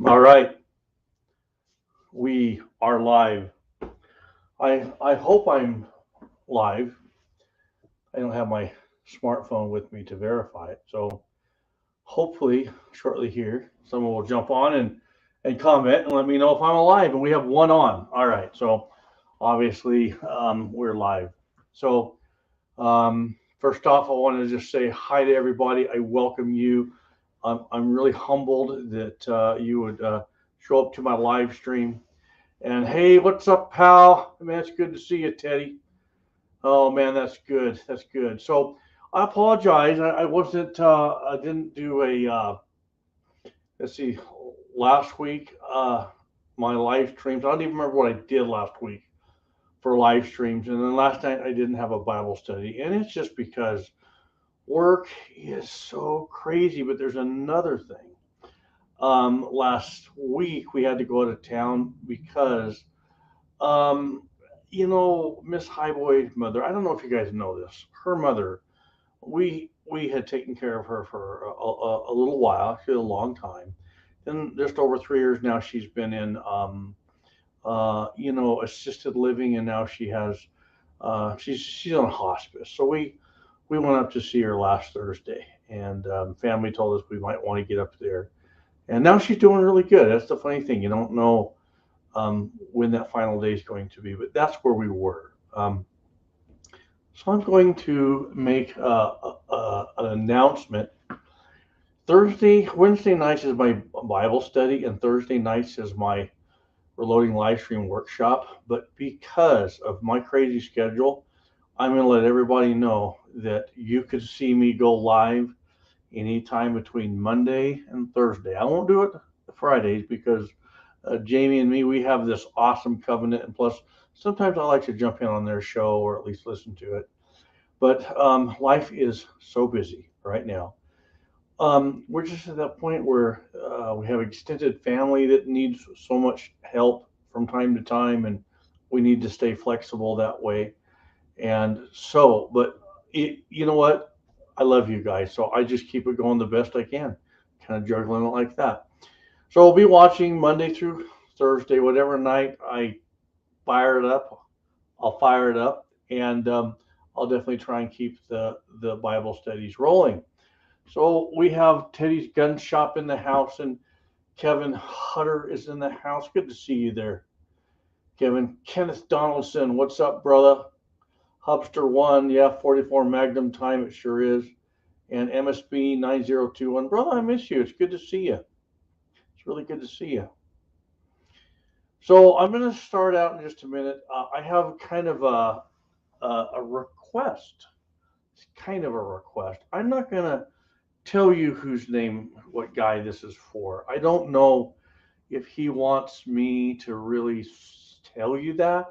All right, we are live. I hope I'm live. I don't have my smartphone with me to verify it, so hopefully shortly here someone will jump on and comment and let me know if I'm alive. And we have one on. All right, so obviously we're live. So first off, I want to just say hi to everybody. I welcome you. I'm really humbled that you would show up to my live stream. And hey, what's up, pal? Man, it's good to see you, Teddy. Oh man, that's good. That's good. So I apologize. I wasn't. I didn't do a. Let's see. Last week, my live streams. I don't even remember what I did last week for live streams. And then last night I didn't have a Bible study, and it's just because work is so crazy. But there's another thing. Last week we had to go out of town because Um, Miss Highboy's mother. I don't know if you guys know this. Her mother. We had taken care of her for a little while, actually a long time. Then just over 3 years now, she's been in assisted living, and now she's on hospice. So we went up to see her last Thursday, and family told us we might want to get up there. And now she's doing really good. That's the funny thing. You don't know when that final day is going to be. But that's where we were. So I'm going to make an announcement. Wednesday nights is my Bible study, and Thursday nights is my reloading live stream workshop. But because of my crazy schedule, I'm going to let everybody know that you could see me go live anytime between Monday and Thursday. I won't do it Fridays because Jamie and me, we have this awesome covenant, and plus, sometimes I like to jump in on their show or at least listen to it. But life is so busy right now. We're just at that point where we have extended family that needs so much help from time to time, and we need to stay flexible that way. And so, but you know what? I love you guys, so I just keep it going the best I can, kind of juggling it like that. So we'll be watching Monday through Thursday, whatever night I fire it up, I'll fire it up, and I'll definitely try and keep the Bible studies rolling. So we have Teddy's gun shop in the house, and Kevin Hutter is in the house. Good to see you there, Kevin. Kenneth Donaldson, what's up, brother? Hubster one, yeah, 44 Magnum time, it sure is. And MSB 9021, brother, I miss you. It's good to see you. It's really good to see you. So I'm going to start out in just a minute. I have kind of a request. It's kind of a request. I'm not going to tell you whose name, what guy this is for. I don't know if he wants me to really tell you that.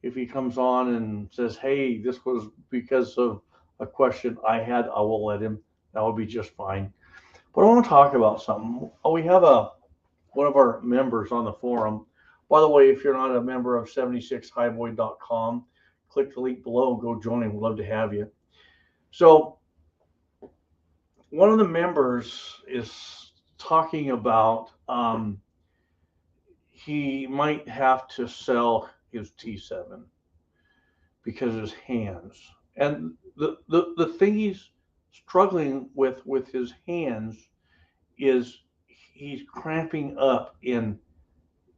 If he comes on and says, hey, this was because of a question I had, I will let him. That would be just fine. But I want to talk about something. We have one of our members on the forum. By the way, if you're not a member of 76highboy.com, click the link below and go join. We'd love to have you. So, one of the members is talking about he might have to sell his T7 because of his hands. And the thing he's struggling with his hands is he's cramping up in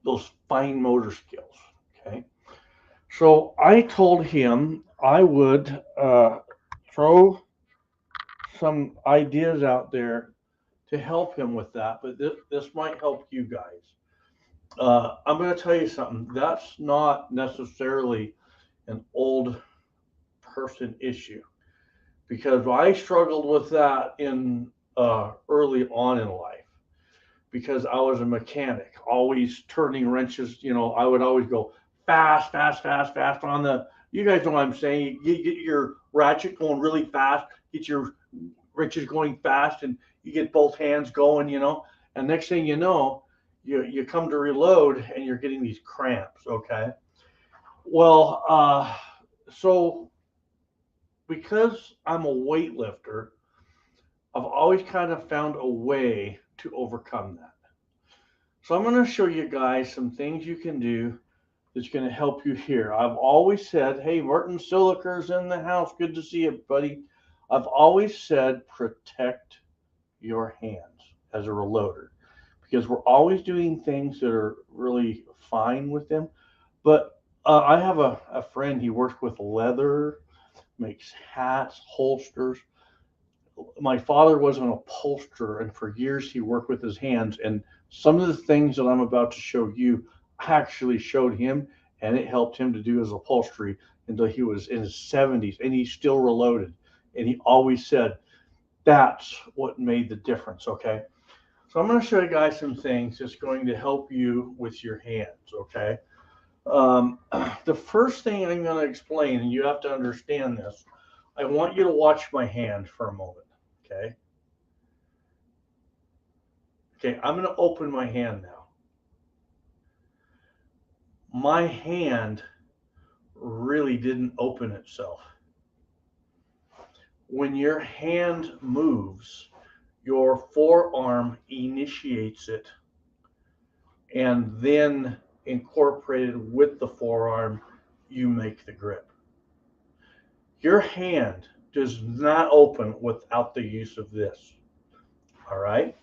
those fine motor skills. Okay. So I told him I would throw some ideas out there to help him with that, but this might help you guys. I'm going to tell you something. That's not necessarily an old person issue because I struggled with that in early on in life because I was a mechanic, always turning wrenches. I would always go fast, fast, fast, fast on the. You guys know what I'm saying. You get your ratchet going really fast, get your wrenches going fast, and you get both hands going. And next thing you know, you come to reload and you're getting these cramps. Okay. Well, so because I'm a weightlifter, I've always kind of found a way to overcome that. So I'm going to show you guys some things you can do that's going to help you here. I've always said, hey, Martin Siliker's in the house. Good to see you, buddy. I've always said protect your hands as a reloader because we're always doing things that are really fine with them. But I have a friend, he works with leather, makes hats, holsters. My father was an upholsterer, and for years he worked with his hands. And some of the things that I'm about to show you, I actually showed him, and it helped him to do his upholstery until he was in his 70s, and he still reloaded. And he always said, that's what made the difference, okay? So I'm going to show you guys some things that's going to help you with your hands, okay? The first thing I'm going to explain, and you have to understand this, I want you to watch my hand for a moment, okay? Okay, I'm going to open my hand now. My hand really didn't open itself. When your hand moves, your forearm initiates it, and then incorporated with the forearm, you make the grip. Your hand does not open without the use of this. All right?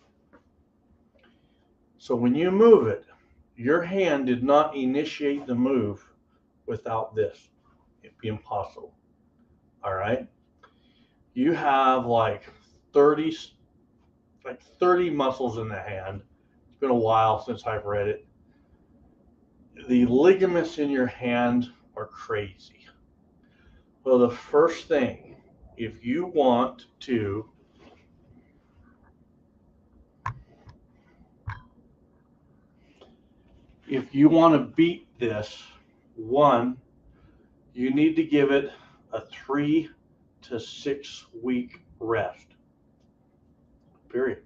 So when you move it, your hand did not initiate the move without this. It'd be impossible. All right? You have like 30 muscles in the hand. It's been a while since I've read it. The ligaments in your hand are crazy. Well, the first thing, if you want to beat this, one, you need to give it a 3 to 6 week rest. Period.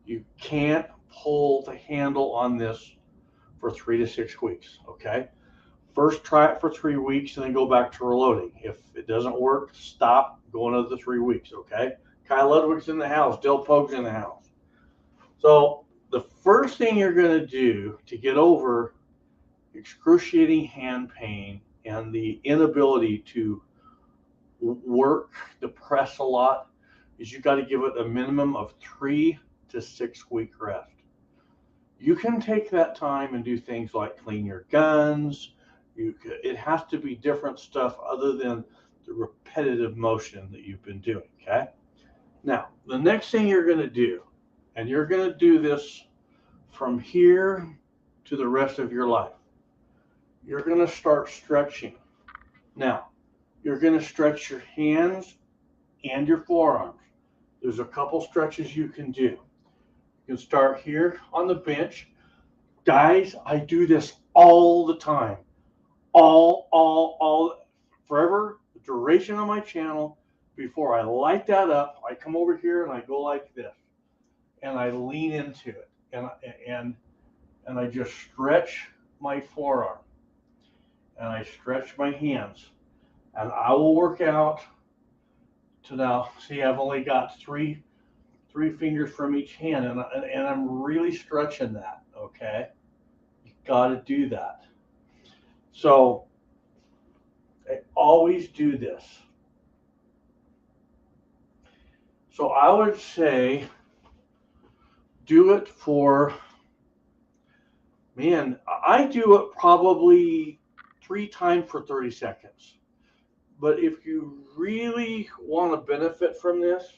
You can't pull the handle on this for 3 to 6 weeks, okay? First try it for 3 weeks and then go back to reloading. If it doesn't work, stop, go another 3 weeks, okay? Kyle Ludwig's in the house, Del Pogue's in the house. So the first thing you're going to do to get over excruciating hand pain and the inability to work the press a lot is you got to give it a minimum of 3 to 6 week rest. You can take that time and do things like clean your guns. It has to be different stuff other than the repetitive motion that you've been doing, okay? Now, the next thing you're going to do, and you're going to do this from here to the rest of your life, you're going to start stretching. Now, you're going to stretch your hands and your forearms. There's a couple stretches you can do. You can start here on the bench. Guys, I do this all the time. Forever, the duration of my channel. Before I light that up, I come over here and I go like this. And I lean into it. And I just stretch my forearm. And I stretch my hands. And I will work out to now. See, I've only got three fingers from each hand, and I'm really stretching that, okay? You got to do that. So I always do this. So I would say do it for, man, I do it probably 3 times for 30 seconds. But if you really want to benefit from this,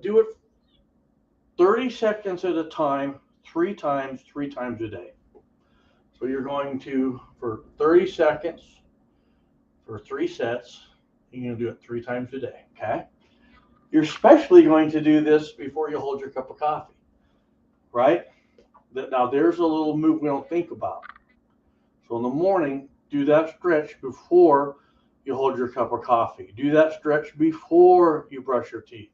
do it 30 seconds at a time, 3 times a day. So you're going to, for 30 seconds, for 3 sets, you're going to do it 3 times a day, okay? You're especially going to do this before you hold your cup of coffee, right? Now there's a little move we don't think about. So in the morning, do that stretch before you hold your cup of coffee. Do that stretch before you brush your teeth.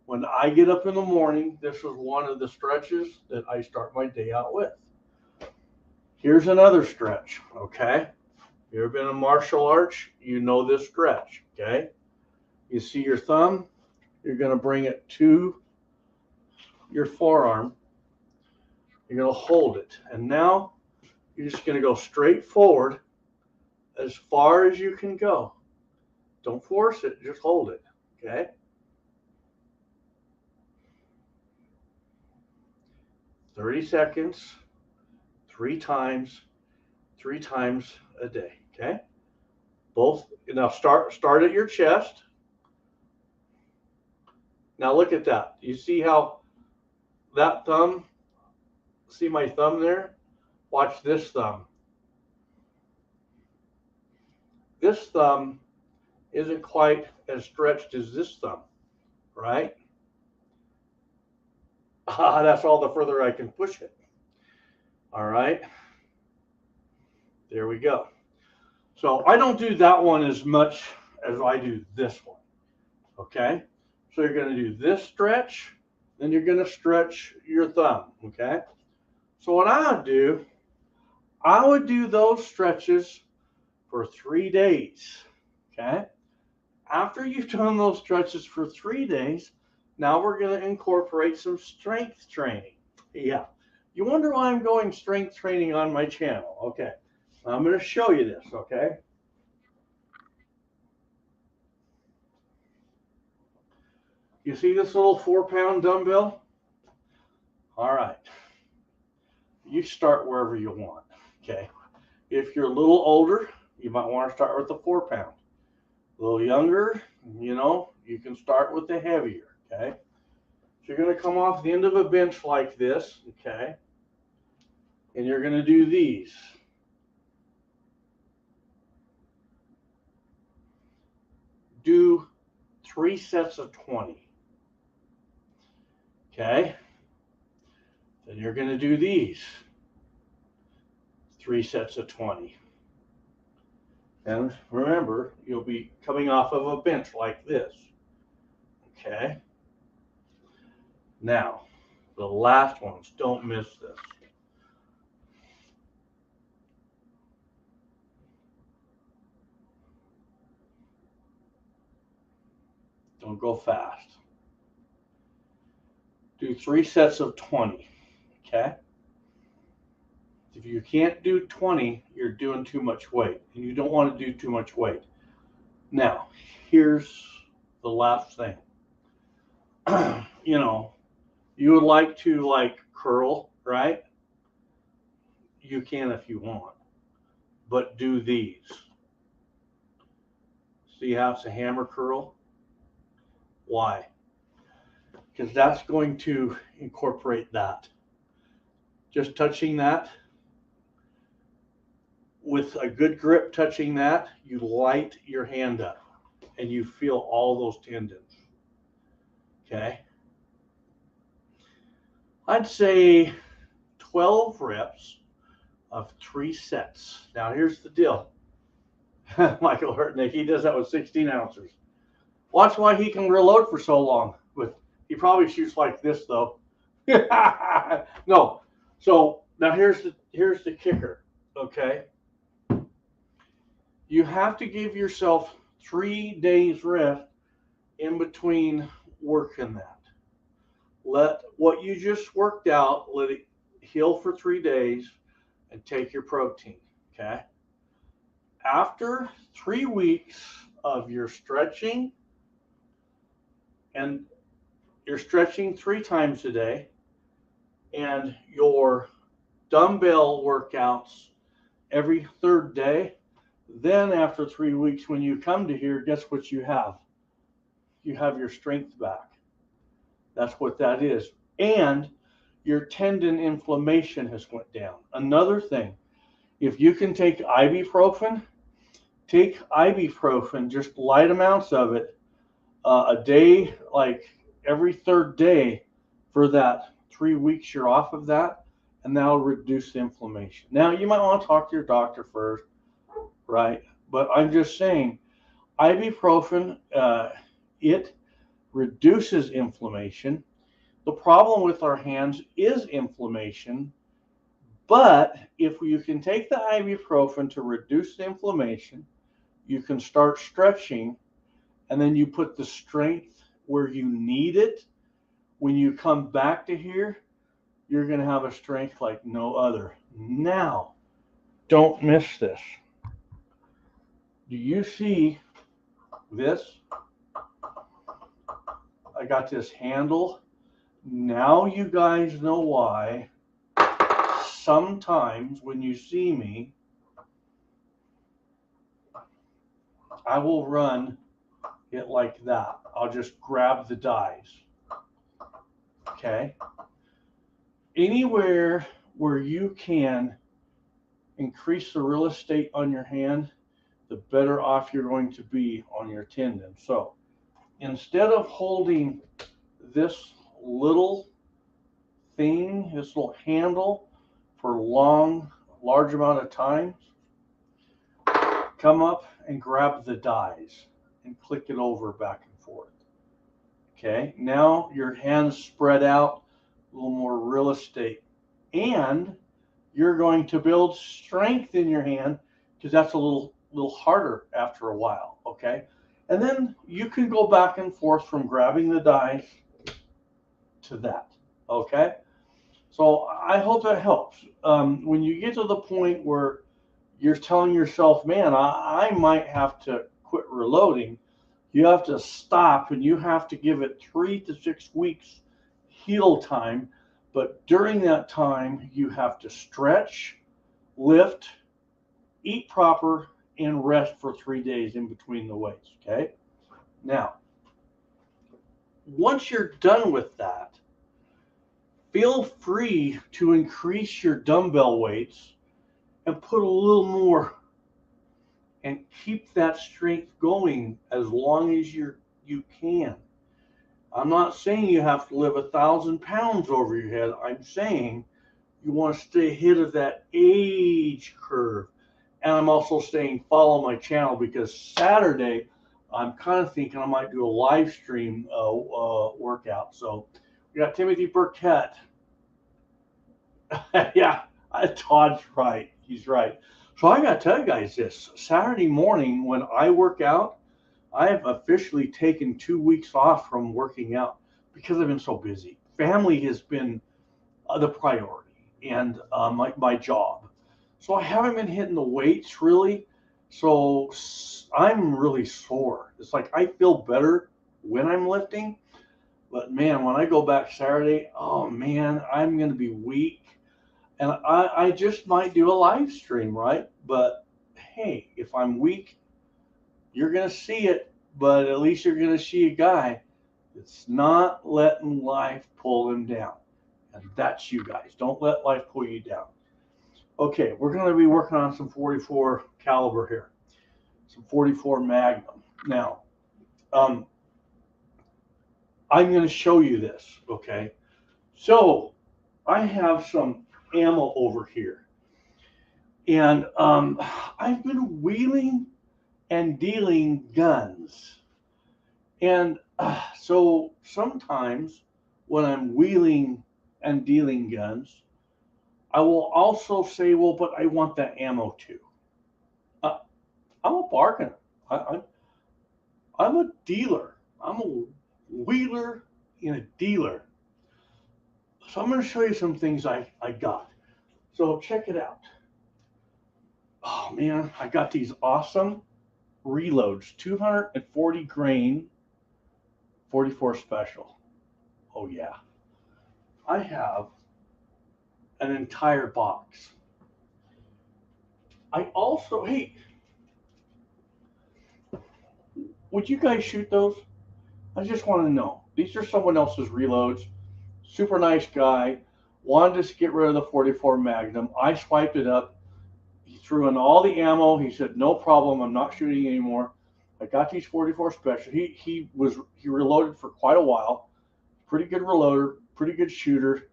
When I get up in the morning, this is one of the stretches that I start my day out with. Here's another stretch, okay? You ever been in martial arts? You know this stretch, okay? You see your thumb? You're going to bring it to your forearm. You're going to hold it. And now you're just going to go straight forward as far as you can go. Don't force it, just hold it. Okay? "30 seconds, 3 times a day." Okay? Both. Now start at your chest. Now look at that. You see how that thumb, see my thumb there? Watch this thumb. This thumb isn't quite as stretched as this thumb, right? That's all the further I can push it. All right. There we go. So I don't do that one as much as I do this one. Okay. So you're going to do this stretch, then you're going to stretch your thumb. Okay. So what I would do those stretches for 3 days. Okay. After you've done those stretches for 3 days, now we're going to incorporate some strength training. Yeah. You wonder why I'm going strength training on my channel. Okay. I'm going to show you this. Okay. You see this little 4-pound dumbbell? All right. You start wherever you want. Okay. If you're a little older, you might want to start with the 4-pound. A little younger, you can start with the heavier. Okay. So you're going to come off the end of a bench like this. Okay. And you're going to do these. Do 3 sets of 20. Okay. Then you're going to do these. 3 sets of 20. And remember, you'll be coming off of a bench like this. Okay. Now, the last ones, don't miss this. Don't go fast. Do 3 sets of 20. Okay. If you can't do 20, you're doing too much weight, and you don't want to do too much weight. Now, here's the last thing. You would like to curl, right? You can if you want, but do these. See how it's a hammer curl? Why? Because that's going to incorporate that. Just touching that, with a good grip touching that, you light your hand up and you feel all those tendons. Okay. I'd say 12 reps of 3 sets. Now here's the deal. Michael Hurtnick, he does that with 16 ounces. Watch why he can reload for so long. He probably shoots like this though. No. So now here's the kicker. Okay. You have to give yourself 3 days rest in between working that. Let what you just worked out, let it heal for 3 days and take your protein. Okay. After 3 weeks of your stretching, and you're stretching 3 times a day, and your dumbbell workouts every 3rd day, then after 3 weeks, when you come to here, guess what you have? You have your strength back. That's what that is. And your tendon inflammation has went down. Another thing, if you can take ibuprofen, just light amounts of it a day, like every 3rd day for that 3 weeks you're off of that, and that'll reduce the inflammation. Now, you might want to talk to your doctor first, right? But I'm just saying, ibuprofen, it reduces inflammation. The problem with our hands is inflammation, but if you can take the ibuprofen to reduce the inflammation, you can start stretching, and then you put the strength where you need it When you come back to here, you're going to have a strength like no other. Now, don't miss this. Do you see this? I got this handle. Now you guys know why sometimes when you see me, I will run it like that. I'll just grab the dies. Okay? Anywhere where you can increase the real estate on your hand, the better off you're going to be on your tendon. So instead of holding this little thing, this little handle for large amount of times, come up and grab the dies and click it over back and forth. Okay, now your hands spread out, a little more real estate, and you're going to build strength in your hand because that's a little harder after a while. Okay, and then you can go back and forth from grabbing the dies to that. Okay, so I hope that helps. When you get to the point where you're telling yourself, man, I might have to quit reloading, you have to stop and you have to give it 3 to 6 weeks heal time. But during that time, you have to stretch, lift, eat proper, and rest for 3 days in between the weights. Okay. Now, once you're done with that, feel free to increase your dumbbell weights and put a little more and keep that strength going as long as you can. I'm not saying you have to live 1,000 pounds over your head. I'm saying you want to stay ahead of that age curve. And I'm also saying follow my channel because Saturday I'm kind of thinking I might do a live stream workout. So we got Timothy Burkett. Yeah, Todd's right. He's right. So I got to tell you guys this. Saturday morning when I work out, I have officially taken 2 weeks off from working out because I've been so busy. Family has been the priority and my job. So I haven't been hitting the weights really. So I'm really sore. It's like I feel better when I'm lifting. But man, when I go back Saturday, oh man, I'm going to be weak. And I just might do a live stream, right? But hey, if I'm weak, you're going to see it. But at least you're going to see a guy that's not letting life pull him down. And that's you guys. Don't let life pull you down. Okay, we're going to be working on some 44 caliber here. Some 44 Magnum. Now, I'm going to show you this, okay? So I have some ammo over here. And I've been wheeling and dealing guns. And so sometimes when I'm wheeling and dealing guns, I will also say, well, but I want that ammo too. I'm a bargainer. I'm a dealer. I'm a wheeler and a dealer. So I'm going to show you some things I got. So check it out. Oh man, I got these awesome reloads, 240 grain, 44 special. Oh yeah. I have an entire box. I also, hey, would you guys shoot those? I just want to know. These are someone else's reloads. Super nice guy. Wanted to get rid of the 44 Magnum. I swiped it up. He threw in all the ammo. He said, no problem. I'm not shooting anymore. I got these 44 special. He reloaded for quite a while. Pretty good reloader, pretty good shooter.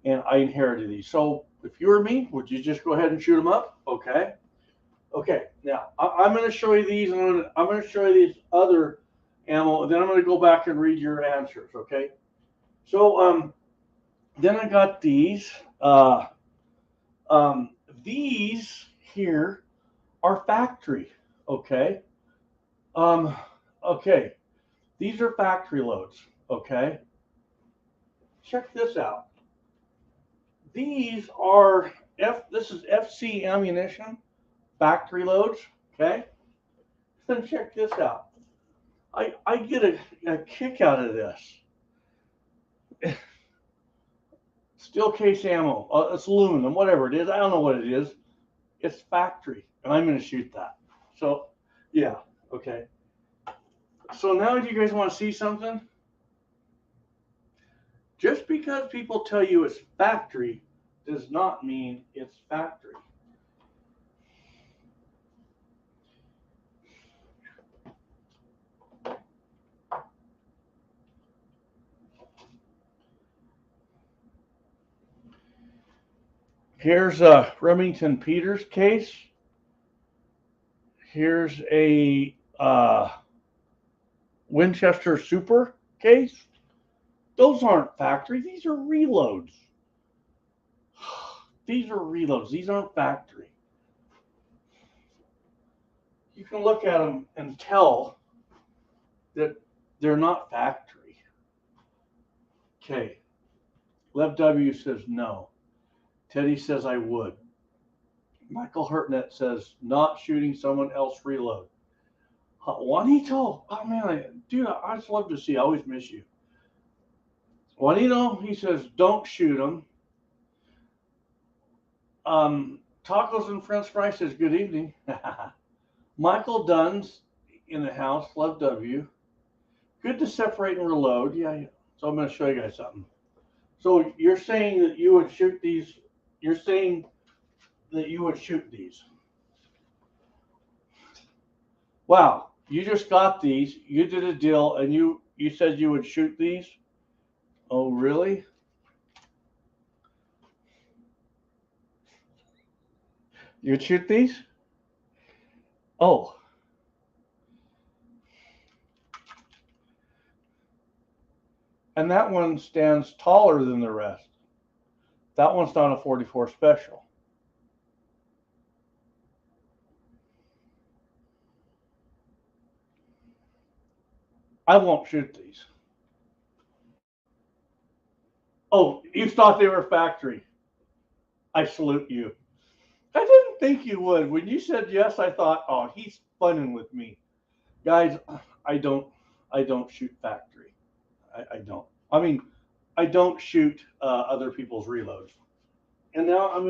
And I inherited these. So if you were me, would you just go ahead and shoot them up? Okay. Okay. Now I'm going to show you these. And I'm going to show you these other ammo. And then I'm going to go back and read your answers. Okay. So then I got these. These here are factory. Okay. Okay. These are factory loads. Okay. check this out. These are this is FC ammunition, factory loads, okay? Then check this out. I get a kick out of this. Steel case ammo, it's aluminum, whatever it is. I don't know what it is. It's factory, and I'm going to shoot that. So, yeah, okay. So now do you guys want to see something? Just because people tell you it's factory does not mean it's factory. Here's a Remington Peters case. Here's a Winchester Super case. Those aren't factory. These are reloads. These are reloads. These aren't factory. You can look at them and tell that they're not factory. Okay. Lev W says no. Teddy says I would. Michael Hurtnett says not shooting someone else reload. Juanito, oh man, dude, I just love to see. I always miss you. Juanito, he says don't shoot them. Tacos and French fries says good evening. Michael Dunn's in the house. Love W. Good to separate and reload. Yeah. So I'm going to show you guys something. So you're saying that you would shoot these. You're saying that you would shoot these. Wow. You just got these. You did a deal, and you said you would shoot these. Oh, really? You'd shoot these? Oh. And that one stands taller than the rest. That one's not a 44 special. I won't shoot these. Oh, you thought they were factory. I salute you. I didn't think you would. When you said yes, I thought, oh, he's funning with me. Guys, I don't shoot factory. I don't. I mean, I don't shoot other people's reloads. And now I'm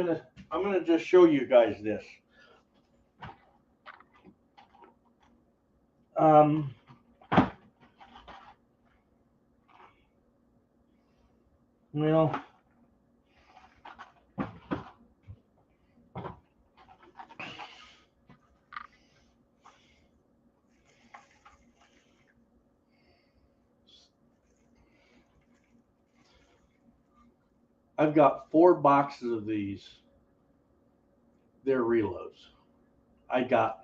gonna just show you guys this. Well, I've got 4 boxes of these. They're reloads. I got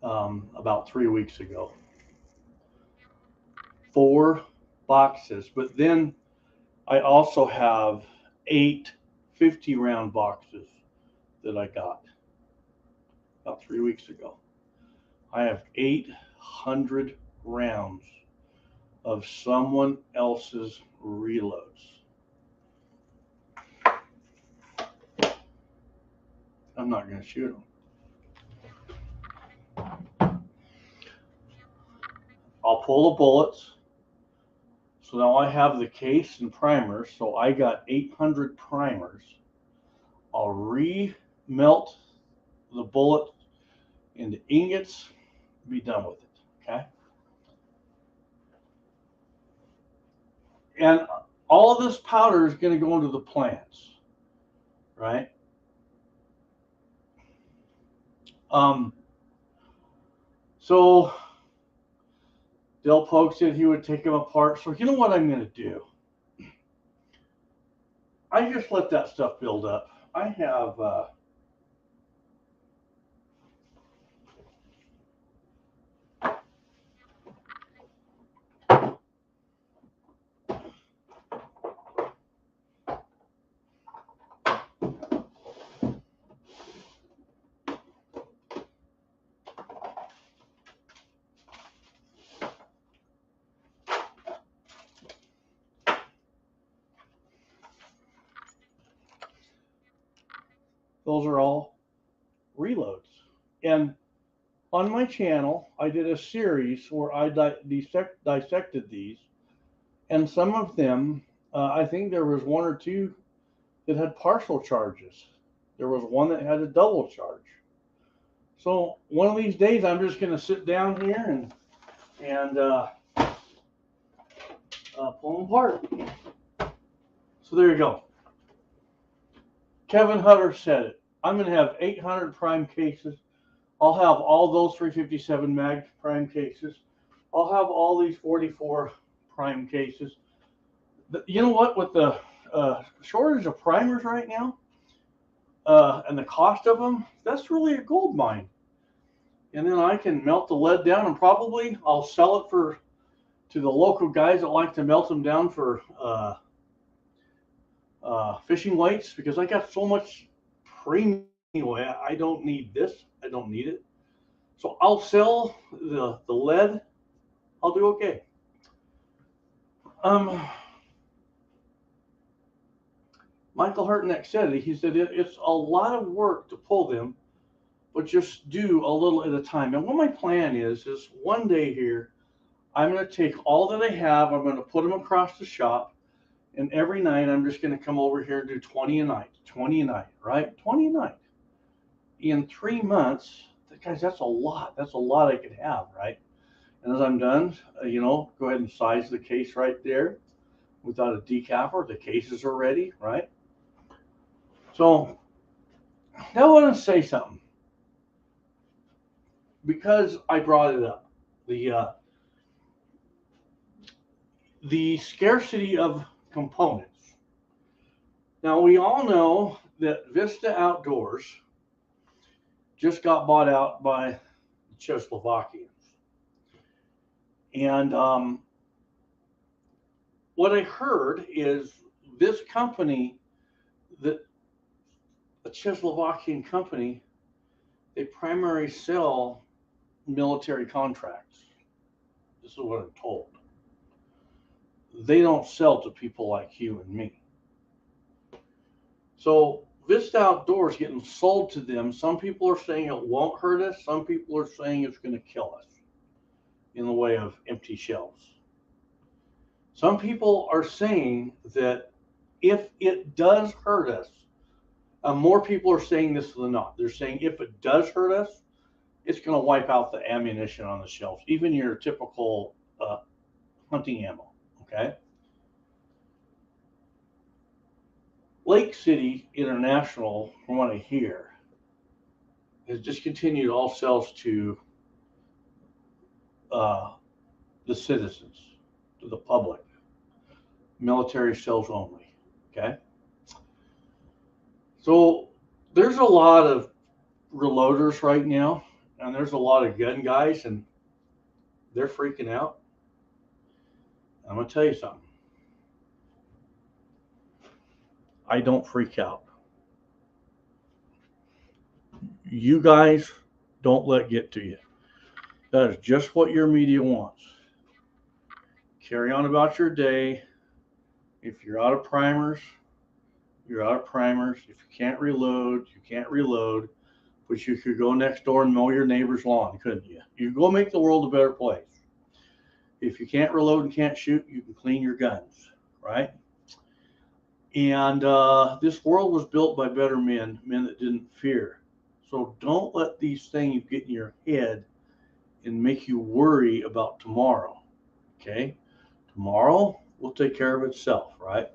about 3 weeks ago. 4 boxes, but then I also have 8 50-round boxes that I got about 3 weeks ago. I have 800 rounds of someone else's reloads. I'm not going to shoot them. I'll pull the bullets. So now I have the case and primers. So I got 800 primers. I'll re-melt the bullet into ingots, be done with it, okay? And all of this powder is going to go into the plants, right? So Del Pogue said he would take them apart. So you know what I'm going to do? I just let that stuff build up. I have Those are all reloads. And on my channel, I did a series where I dissected these, and some of them, I think there was one or two that had partial charges. There was one that had a double charge. So one of these days, I'm just going to sit down here and pull them apart. So there you go. Kevin Hutter said it. I'm going to have 800 prime cases. I'll have all those 357 mag prime cases. I'll have all these 44 prime cases. You know what? With the shortage of primers right now and the cost of them, that's really a gold mine. And then I can melt the lead down, and probably I'll sell it to the local guys that like to melt them down for fishing weights, because I got so much premium. I don't need this. I don't need it. So I'll sell the lead. I'll do okay. Michael Hartneck said it. He said it's a lot of work to pull them, but just do a little at a time. And what my plan is one day here, I'm going to take all that I have, I'm going to put them across the shop, and every night I'm just going to come over here and do 20 a night, 20 a night, right? 20 a night. In 3 months, guys, that's a lot. That's a lot I could have, right? And as I'm done, go ahead and size the case right there without a decapper. The cases are ready, right? So now I want to say something, because I brought it up. The scarcity of components. Now, we all know that Vista Outdoors just got bought out by the Czechoslovakians. And what I heard is this company, a Czechoslovakian company, they primarily sell military contracts. This is what I'm told. They don't sell to people like you and me. So Vista Outdoors getting sold to them. Some people are saying it won't hurt us. Some people are saying it's going to kill us in the way of empty shelves. Some people are saying that if it does hurt us, more people are saying this than not. They're saying if it does hurt us, it's going to wipe out the ammunition on the shelves, even your typical hunting ammo, okay? Lake City International, from what I hear, has discontinued all sales to the citizens, to the public. Military sales only, okay? So there's a lot of reloaders right now, and there's a lot of gun guys, and they're freaking out. I'm going to tell you something. I don't freak out. You guys don't let it get to you. That is just what your media wants. Carry on about your day. If you're out of primers, you're out of primers. If you can't reload, you can't reload. But you could go next door and mow your neighbor's lawn, couldn't you? You could go make the world a better place. If you can't reload and can't shoot, you can clean your guns, right? And this world was built by better men that didn't fear. So don't let these things get in your head and make you worry about tomorrow, okay? Tomorrow will take care of itself, right?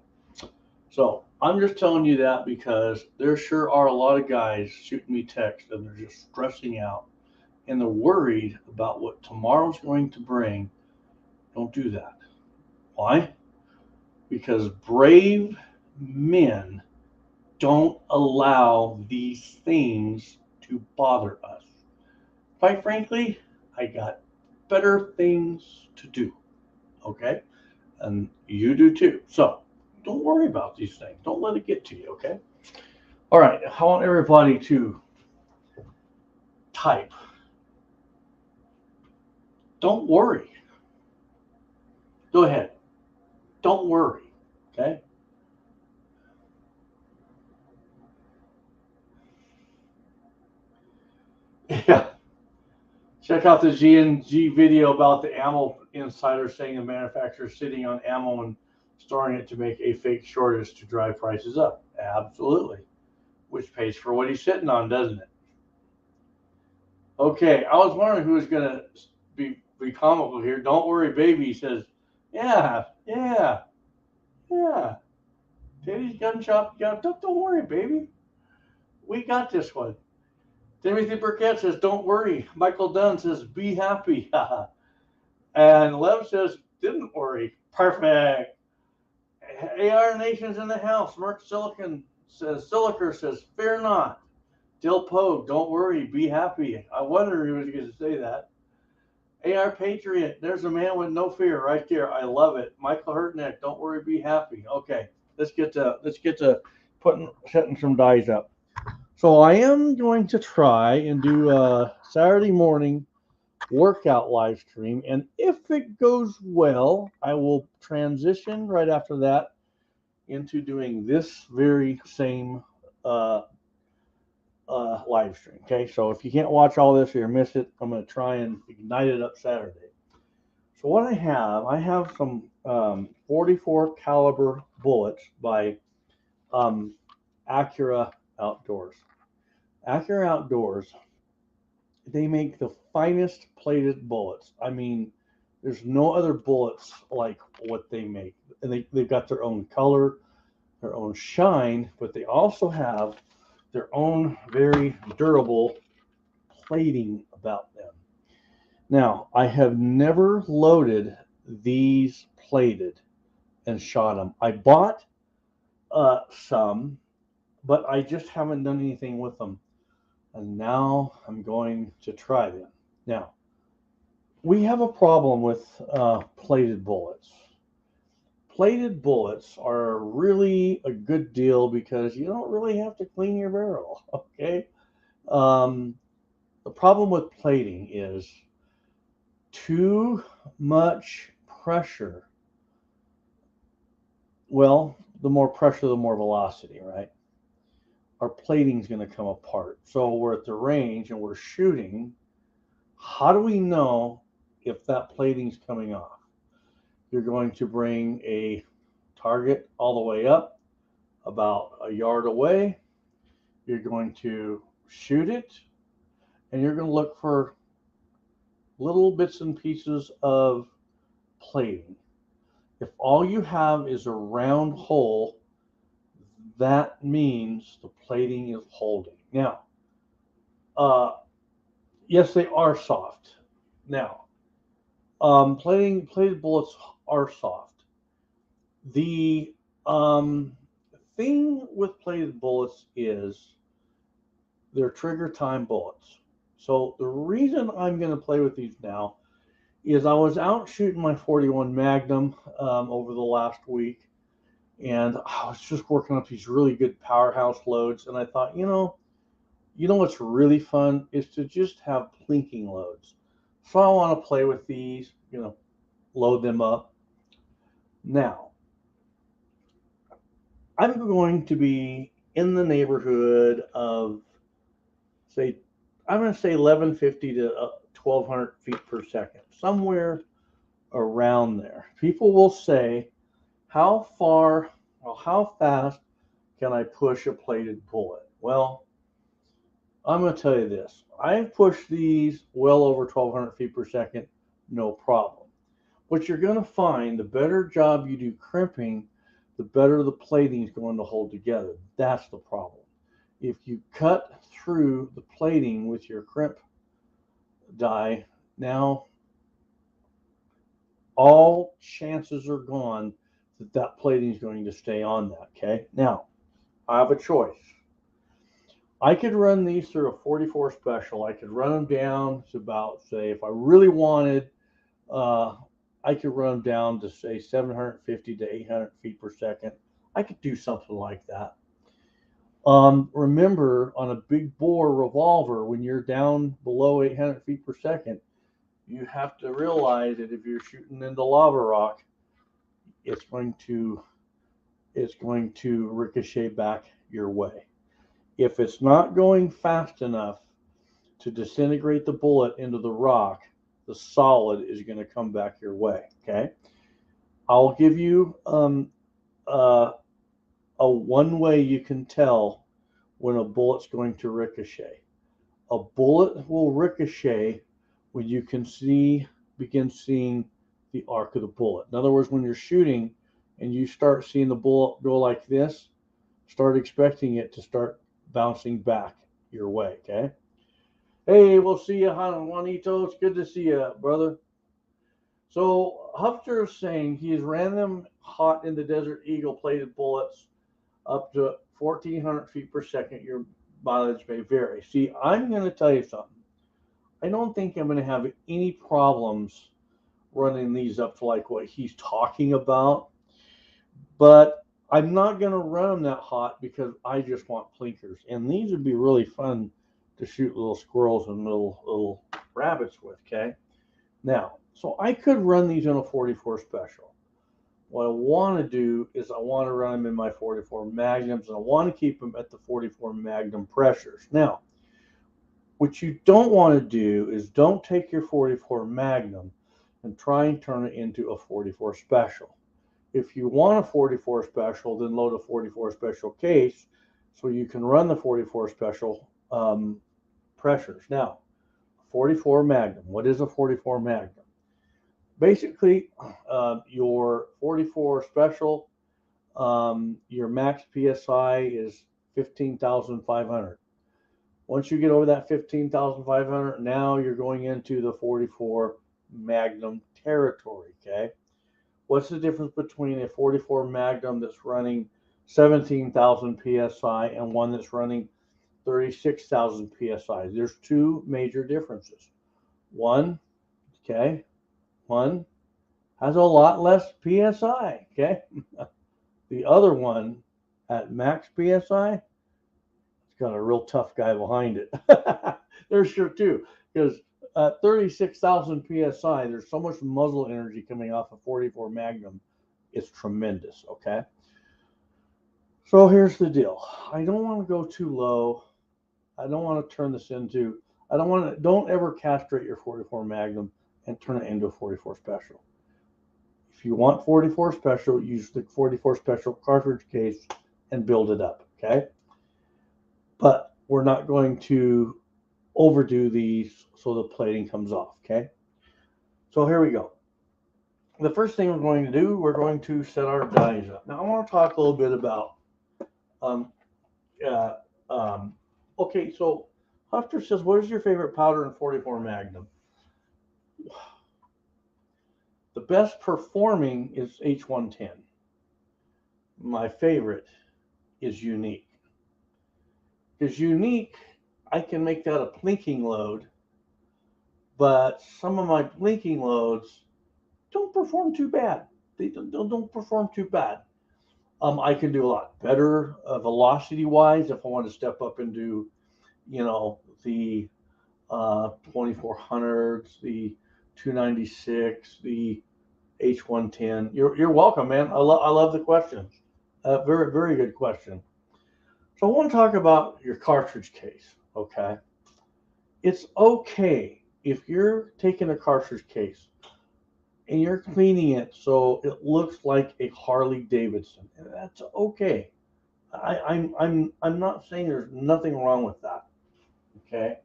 So I'm just telling you that because there sure are a lot of guys shooting me texts and they're just stressing out and they're worried about what tomorrow's going to bring. Don't do that. Why? Because brave men don't allow these things to bother us. Quite frankly, I got better things to do, okay? And you do too. So don't worry about these things. Don't let it get to you, okay? All right, I want everybody to type. Don't worry. Go ahead. Don't worry, okay? Yeah. Check out the G&G video about the ammo insider saying the manufacturer is sitting on ammo and storing it to make a fake shortage to drive prices up. Absolutely. Which pays for what he's sitting on, doesn't it? Okay, I was wondering who was going to be comical here. Don't worry, baby says, yeah, yeah, yeah. Teddy's gun shop. Yeah, don't worry, baby. We got this one. Timothy Burkett says, don't worry. Michael Dunn says, be happy. And Lev says, didn't worry. Perfect. AR Nation's in the house. Merc Silicon says, Siliker says, fear not. Dill Pogue, don't worry, be happy. I wonder who was going to say that. AR Patriot, there's a man with no fear right there. I love it. Michael Hurtneck, don't worry, be happy. Okay, let's get to setting some dies up. So I am going to try and do a Saturday morning workout live stream, and if it goes well, I will transition right after that into doing this very same live stream. Okay, so if you can't watch all this or you miss it, I'm going to try and ignite it up Saturday. So what I have some 44 caliber bullets by Accura Outdoors. Accura Outdoors, they make the finest plated bullets. I mean, there's no other bullets like what they make. And they've got their own color, their own shine, but they also have their own very durable plating about them. Now, I have never loaded these plated and shot them. I bought some, but I just haven't done anything with them. And now I'm going to try them. Now, we have a problem with plated bullets. Plated bullets are really a good deal because you don't really have to clean your barrel, okay? The problem with plating is too much pressure. Well, the more pressure, the more velocity, right? Our plating is going to come apart. So we're at the range and we're shooting. How do we know if that plating is coming off? You're going to bring a target all the way up, about a yard away. You're going to shoot it, and you're going to look for little bits and pieces of plating. If all you have is a round hole, that means the plating is holding. Now, yes, they are soft. Now, plated bullets are soft. The thing with plated bullets is they're trigger time bullets. So the reason I'm going to play with these now is I was out shooting my 41 Magnum over the last week, and I was just working up these really good powerhouse loads, and I thought, you know what's really fun is to just have plinking loads. So I want to play with these, load them up. Now, I'm going to be in the neighborhood of, I'm going to say 1150 to 1200 feet per second, somewhere around there. People will say, how far or how fast can I push a plated bullet? Well, I'm going to tell you this. I've pushed these well over 1200 feet per second, no problem. What you're going to find, the better job you do crimping, the better the plating is going to hold together. That's the problem. If you cut through the plating with your crimp die, now all chances are gone that plating is going to stay on that, okay? Now, I have a choice. I could run these through a 44 special. I could run them down to about, say, if I really wanted, I could run them down to, say, 750 to 800 feet per second. I could do something like that. Remember, on a big bore revolver, when you're down below 800 feet per second, you have to realize that if you're shooting into lava rock, it's going to ricochet back your way. If it's not going fast enough, to disintegrate the bullet into the rock, the solid is going to come back your way. Okay. I'll give you a one way you can tell when a bullet's going to ricochet. A bullet will ricochet when you can begin seeing the arc of the bullet. In other words, when you're shooting and you start seeing the bullet go like this, start expecting it to start bouncing back your way. Okay. Hey, we'll see you, Juanito. It's good to see you, brother. So Hufter is saying he's ran them hot in the Desert Eagle plated bullets up to 1,400 feet per second. Your mileage may vary. See, I'm going to tell you something. I don't think I'm going to have any problems running these up to like what he's talking about, but I'm not going to run them that hot because I just want plinkers, and these would be really fun to shoot little squirrels and little rabbits with. Okay, now, so I could run these in a 44 special. What I want to do is I want to run them in my 44 magnums, and I want to keep them at the 44 magnum pressures. Now, what you don't want to do is don't take your 44 magnum and try and turn it into a 44 special. If you want a 44 special, then load a 44 special case so you can run the 44 special pressures. Now, 44 magnum. What is a 44 magnum? Basically, your 44 special, your max PSI is 15,500. Once you get over that 15,500, now you're going into the 44 magnum territory. Okay. What's the difference between a 44 magnum that's running 17,000 psi and one that's running 36,000 psi? There's two major differences. One has a lot less psi. Okay, the other one at max psi, it's got a real tough guy behind it. There's sure too, because 36,000 psi, there's so much muzzle energy coming off a 44 magnum, it's tremendous. Okay, so here's the deal. I don't want to go too low. I don't want to turn this into, don't ever castrate your 44 magnum and turn it into a 44 special. If you want 44 special, use the 44 special cartridge case and build it up. Okay, but we're not going to overdo these so the plating comes off. Okay, so here we go. The first thing we're going to do, we're going to set our dies up. Now I want to talk a little bit about okay, so Hufter says, what is your favorite powder in 44 magnum? The best performing is H110. My favorite is Unique. Because Unique, I can make that a plinking load, but some of my plinking loads don't perform too bad. They don't perform too bad. I can do a lot better velocity-wise if I want to step up into, the 2400s, the 296, the H110. You're welcome, man. I love the questions. Very, very good question. So I want to talk about your cartridge case. Okay, it's okay if you're taking a cartridge case and you're cleaning it so it looks like a Harley Davidson. That's okay. I'm not saying there's nothing wrong with that. Okay.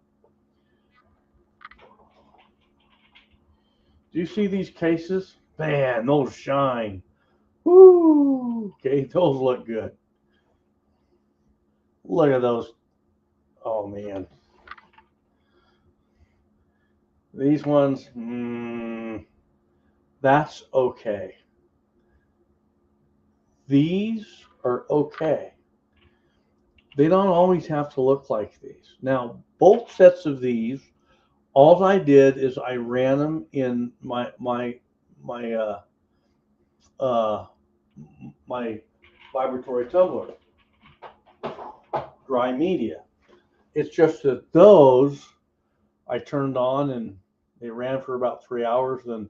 Do you see these cases? Man, those shine. Woo! Okay, those look good. Look at those. Oh man. These ones, that's okay. These are okay. They don't always have to look like these. Now, both sets of these, all I did is I ran them in my vibratory tumbler, dry media. It's just that those I turned on and they ran for about 3 hours. Then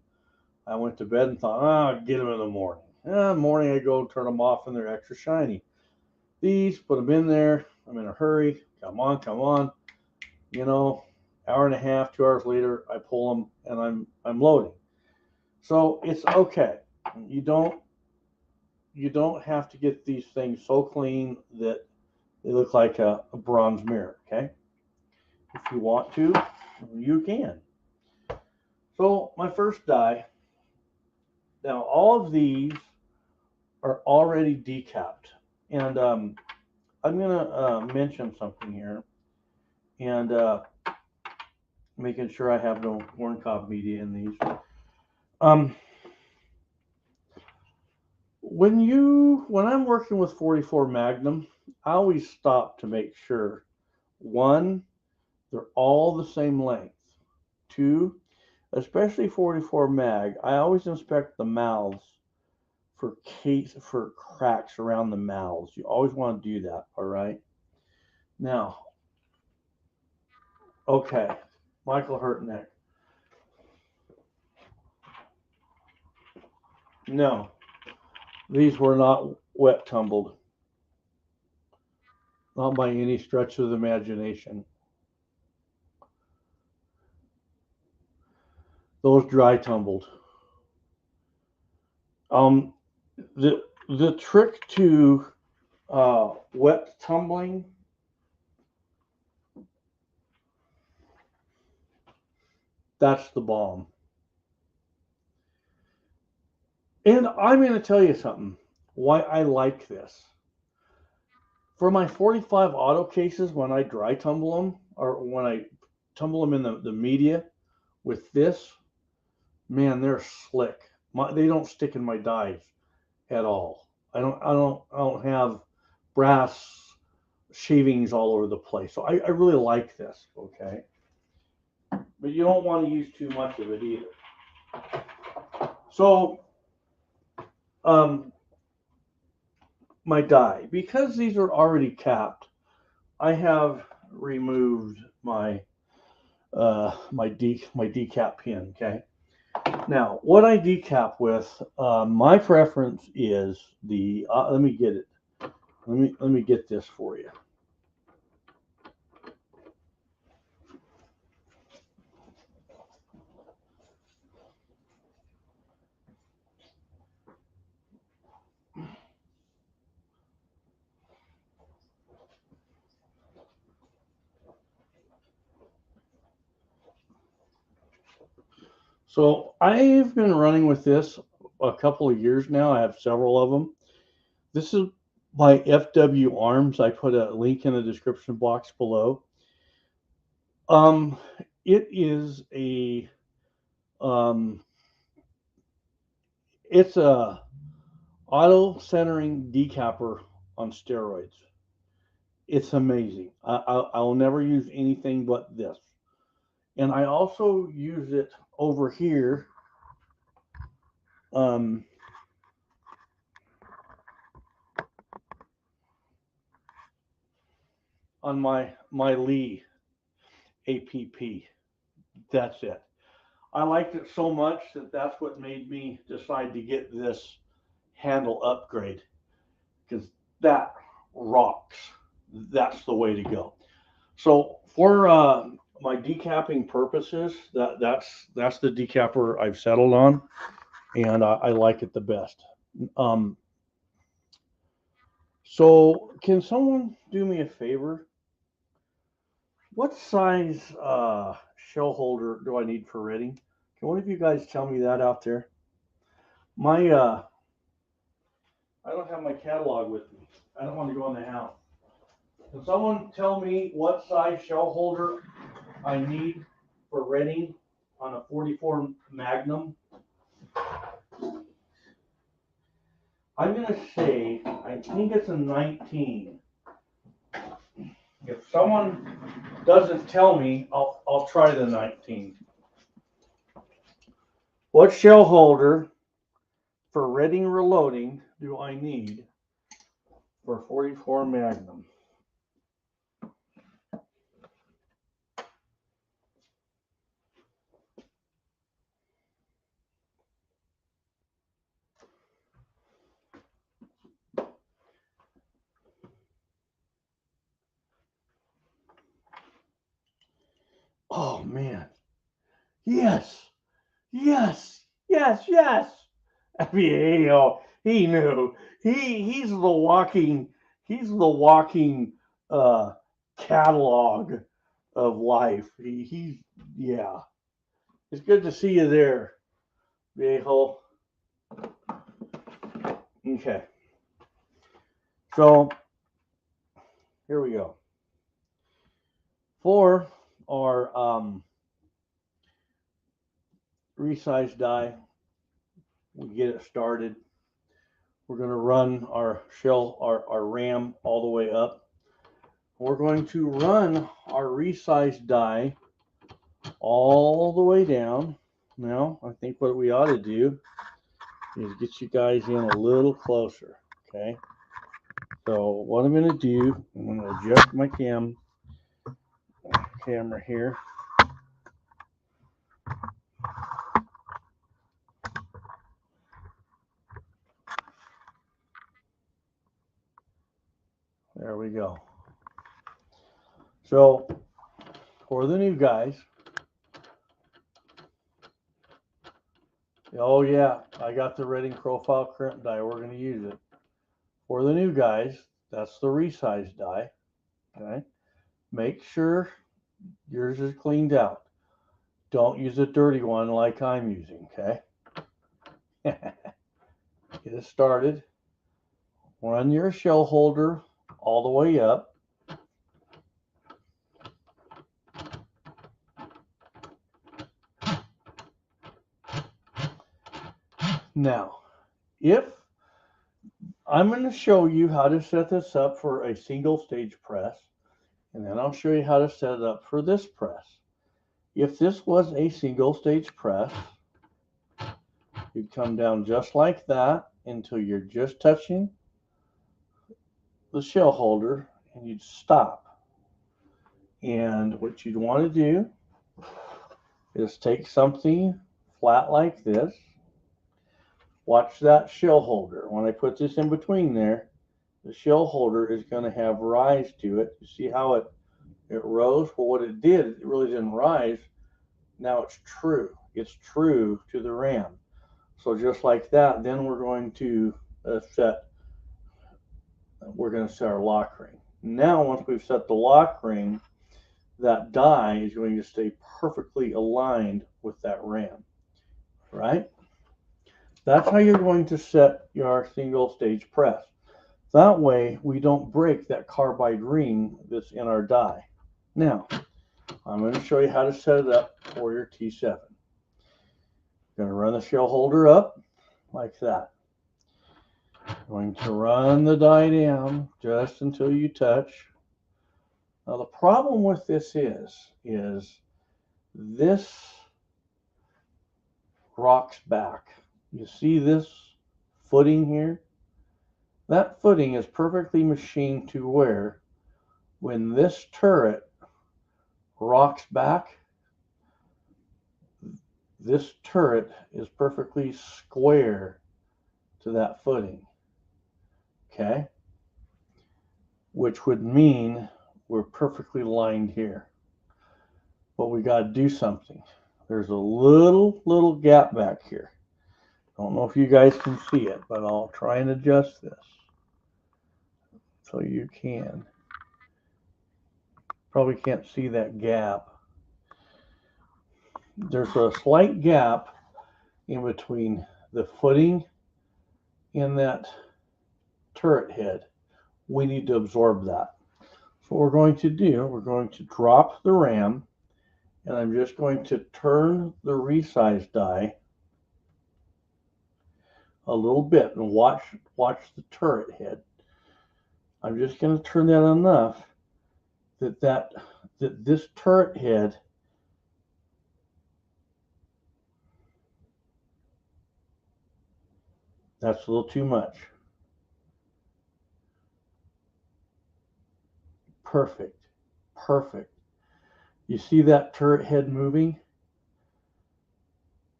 I went to bed and thought, I'll get them in the morning. In the morning I go turn them off and they're extra shiny. These, put them in there. I'm in a hurry. Come on. hour and a half, 2 hours later, I pull them and I'm loading. So it's okay. You don't have to get these things so clean that they look like a bronze mirror. Okay, if you want to, you can. So my first die. Now all of these are already decapped, and I'm gonna mention something here, and making sure I have no corn cob media in these. When I'm working with 44 Magnum, I always stop to make sure, one, they're all the same length. Two, especially 44 mag, I always inspect the mouths for cracks around the mouths. You always want to do that, all right? Now, okay, Michael Hurtneck. No, these were not wet tumbled. Not by any stretch of the imagination. Those dry tumbled. The trick to wet tumbling, that's the bomb. And I'm going to tell you something, why I like this. For my 45 auto cases, when I dry tumble them, or when I tumble them in the media with this, man, they're slick. They don't stick in my dies at all. I don't have brass shavings all over the place. So I really like this, okay? But you don't want to use too much of it either. So, my die, because these are already capped, I have removed my decap pin. Okay. Now, what I decap with, my preference is the. Let me get it. Let me get this for you. So I've been running with this a couple of years now. I have several of them. This is by FW Arms. I put a link in the description box below. It is it's a auto centering decapper on steroids. It's amazing. I'll never use anything but this. And I also use it over here. On my Lee APP. That's it. I liked it so much that that's what made me decide to get this handle upgrade, because that rocks. That's the way to go. So for my decapping purposes, that's the decapper I've settled on, and I like it the best. So can someone do me a favor? What size shell holder do I need for reading? Can one of you guys tell me that out there? My I don't have my catalog with me. I don't want to go in the house. Can someone tell me what size shell holder I need for reading on a 44 Magnum? I'm going to say, I think it's a 19. If someone doesn't tell me, I'll try the 19. What shell holder for reading reloading do I need for 44 Magnum? Oh man. Yes. Yes. Yes. Yes. I mean, you know, he knew. He's the walking uh catalog of life. He's yeah. It's good to see you there, viejo. Okay. So here we go. For our resize die, we get it started. We're going to run our shell, our RAM all the way up. We're going to run our resize die all the way down. Now, I think what we ought to do is get you guys in a little closer. Okay. So what I'm going to do, I'm going to adjust my camera here. There we go. So for the new guys, oh yeah, I got the Redding profile crimp die. We're going to use it. For the new guys, that's the resize die. Okay. Make sure yours is cleaned out. Don't use a dirty one like I'm using, okay? Get it started. Run your shell holder all the way up. Now, if I'm going to show you how to set this up for a single stage press, and then I'll show you how to set it up for this press. If this was a single stage press, you'd come down just like that until you're just touching the shell holder, and you'd stop. And what you'd want to do is take something flat like this. Watch that shell holder. When I put this in between there, the shell holder is going to have rise to it. You see how it rose? Well, what it did, it really didn't rise. Now it's true. It's true to the ram. So just like that, then we're going to set our lock ring. Now, once we've set the lock ring, that die is going to stay perfectly aligned with that ram, right? That's how you're going to set your single stage press. That way we don't break that carbide ring that's in our die. Now, I'm going to show you how to set it up for your T7. You're going to run the shell holder up like that. Going to run the die down just until you touch. Now the problem with this is this rocks back. You see this footing here? That footing is perfectly machined to where when this turret rocks back, this turret is perfectly square to that footing. Okay? Which would mean we're perfectly lined here. But we got to do something. There's a little gap back here. Don't know if you guys can see it, but I'll try and adjust this so you can. Probably can't see that gap. There's a slight gap in between the footing and that turret head. We need to absorb that. So what we're going to do, we're going to drop the ram, and I'm just going to turn the resize die a little bit and watch the turret head. I'm just going to turn that enough that this turret head that's a little too much. Perfect. Perfect. You see that turret head moving?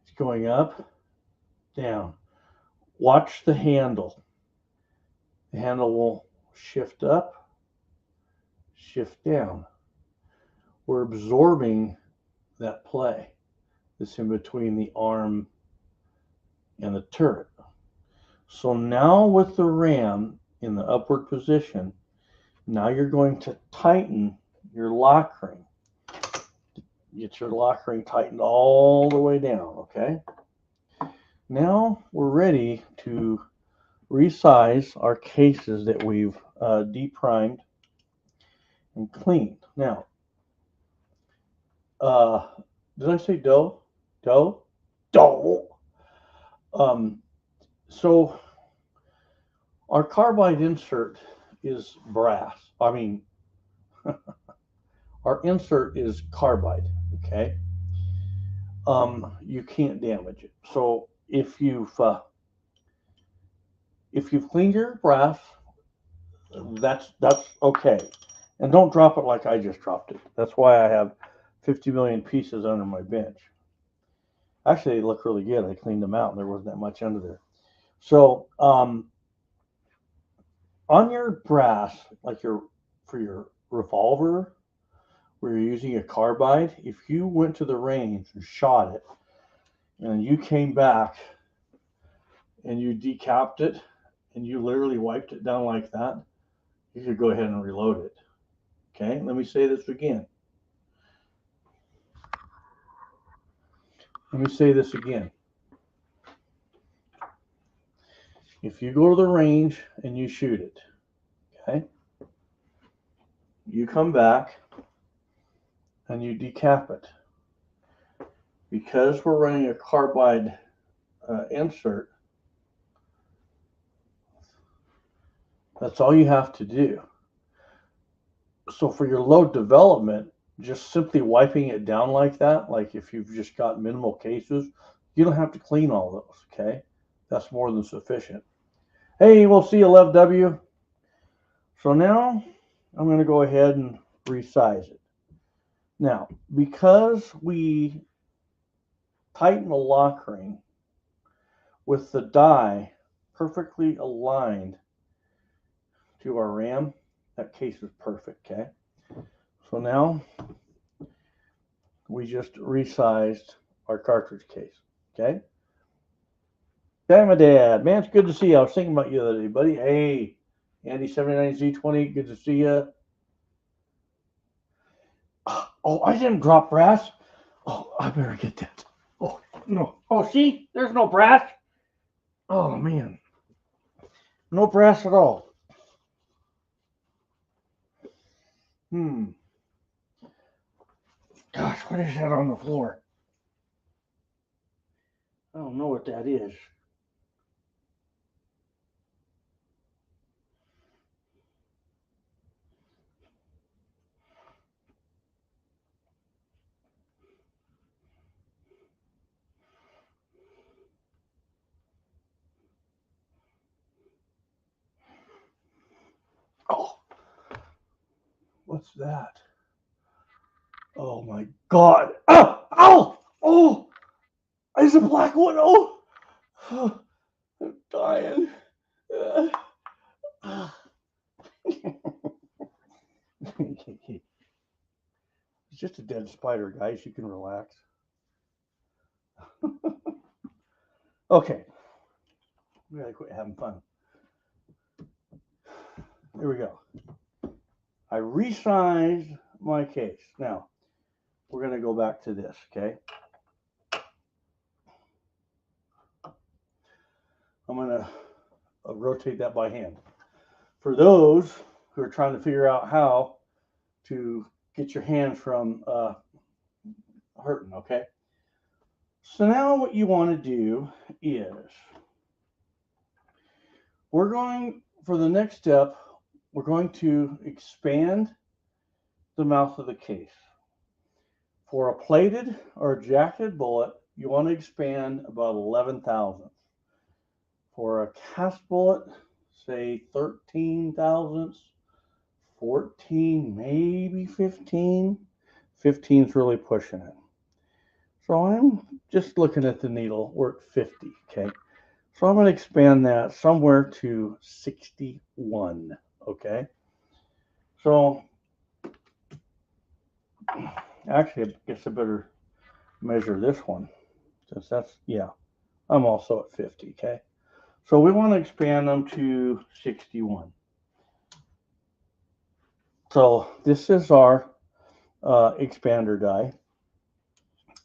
It's going up, down. Watch the handle. The handle will shift up, shift down. We're absorbing that play that's in between the arm and the turret. So now with the ram in the upward position, now you're going to tighten your lock ring. Get your lock ring tightened all the way down, okay? Now we're ready to resize our cases that we've deprimed and cleaned. Now, did I say dough? Dough? Dough! So our carbide insert is brass. I mean, our insert is carbide, okay? You can't damage it. So if you've cleaned your brass, that's okay. And don't drop it like I just dropped it. That's why I have 50 million pieces under my bench. Actually, they look really good. I cleaned them out and there wasn't that much under there. So on your brass, like for your revolver, where you're using a carbide, if you went to the range and shot it, and you came back and you decapped it, and you literally wiped it down like that, you could go ahead and reload it. Okay, let me say this again. Let me say this again. If you go to the range and you shoot it, okay, you come back and you decap it. Because we're running a carbide insert, that's all you have to do. So for your load development, just simply wiping it down like that, like if you've just got minimal cases, you don't have to clean all those, okay? That's more than sufficient. Hey, we'll see you, Lev W. So now I'm going to go ahead and resize it. Now, because we tighten the lock ring with the die perfectly aligned to our ram, that case is perfect, okay? So now we just resized our cartridge case, okay? Okay, my dad. Man, it's good to see you. I was thinking about you the other day, buddy. Hey, Andy79Z20, good to see you. Oh, I didn't drop brass. Oh, I better get that. Oh, no. Oh, see? There's no brass. Oh, man. No brass at all. Gosh, what is that on the floor? I don't know what that is. Oh, what's that? Oh my God! Oh! Ow! Oh! It's a black one! Oh! Oh, I'm dying. It's just a dead spider, guys. You can relax. Okay. We gotta quit having fun. Here we go. I resized my case. Now, we're gonna go back to this, okay? I'm gonna rotate that by hand. For those who are trying to figure out how to get your hands from hurting, okay? So now what you want to do is we're going, for the next step, we're going to expand the mouth of the case. For a plated or a jacketed bullet, you want to expand about 11 thousandths. For a cast bullet, say 13 thousandths, 14, maybe 15. 15 is really pushing it. So I'm just looking at the needle, we're at 50, okay? So I'm going to expand that somewhere to 61, okay? So actually, I guess I better measure this one, since that's, yeah, I'm also at 50, okay? So we want to expand them to 61. So this is our expander die.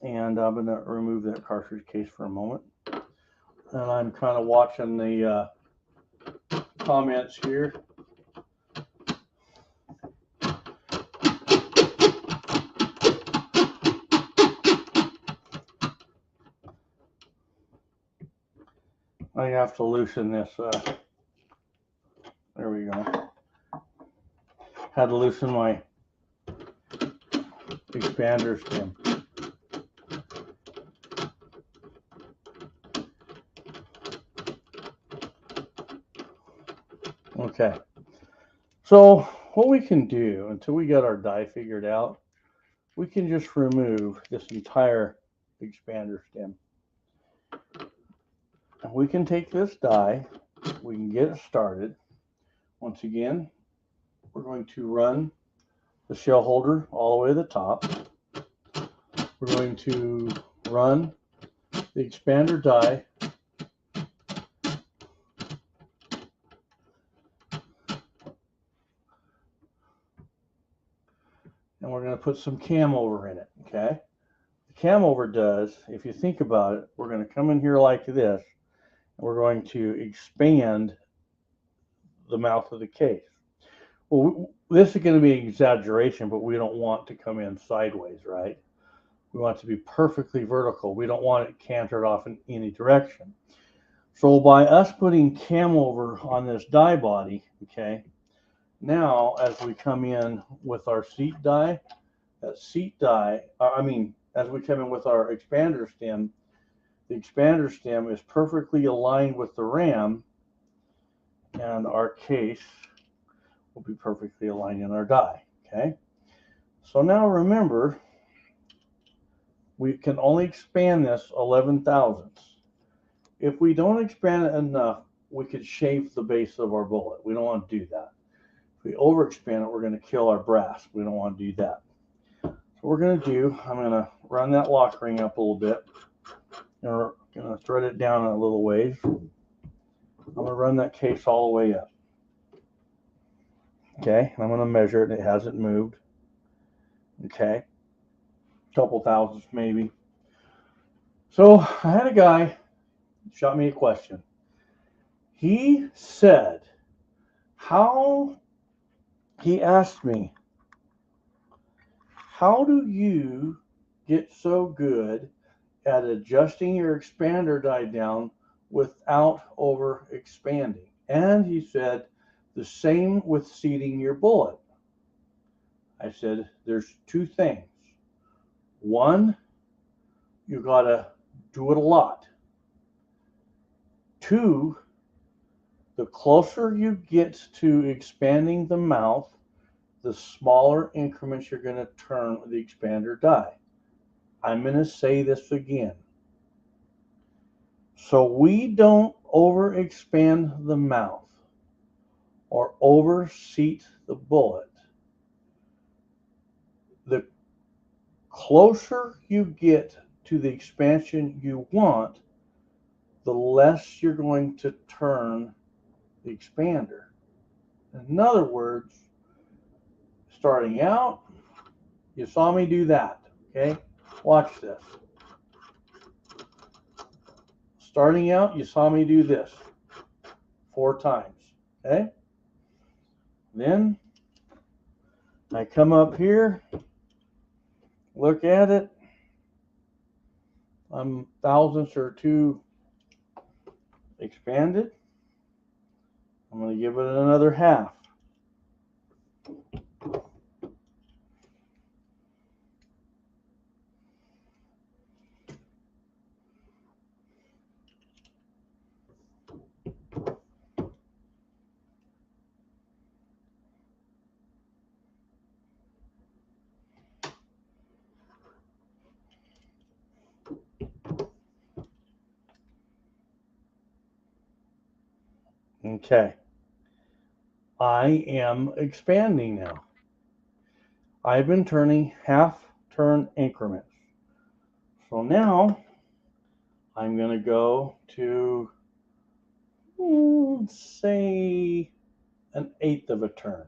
And I'm going to remove that cartridge case for a moment. And I'm kind of watching the comments here. I have to loosen this. There we go. Had to loosen my expander stem. Okay. So what we can do until we get our die figured out, we can just remove this entire expander stem. And we can take this die, we can get it started. Once again, we're going to run the shell holder all the way to the top. We're going to run the expander die and we're going to put some cam over in it, okay? The cam over does, if you think about it, we're going to come in here like this, and we're going to expand the mouth of the case. Well, this is going to be an exaggeration, but we don't want to come in sideways, right? We want it to be perfectly vertical. We don't want it cantered off in any direction. So by us putting cam over on this die body, okay, now as we come in with our seat die, as we come in with our expander stem, the expander stem is perfectly aligned with the ram, and our case will be perfectly aligned in our die, okay? So now remember, we can only expand this 11 thousandths. If we don't expand it enough, we could chafe the base of our bullet. We don't want to do that. If we overexpand it, we're going to kill our brass. We don't want to do that. So what we're going to do, I'm going to run that lock ring up a little bit. And we're going to thread it down a little ways. I'm going to run that case all the way up. Okay, and I'm going to measure it. It hasn't moved. Okay, a couple thousandths maybe. So I had a guy shot me a question. He said, he asked me, how do you get so good at adjusting your expander die down without over expanding? And he said, the same with seating your bullet. I said, there's two things. One, you gotta do it a lot. Two, the closer you get to expanding the mouth, the smaller increments you're going to turn the expander die. I'm going to say this again. So we don't overexpand the mouth or overseat the bullet. The closer you get to the expansion you want, the less you're going to turn the expander. In other words, starting out, you saw me do that, okay? Watch this. Starting out, you saw me do this 4 times, okay? Then I come up here, look at it. I'm thousandths or 2 expanded. I'm going to give it another half. Okay. I am expanding now. I've been turning half turn increments. So now I'm going to go to, say, 1/8 of a turn.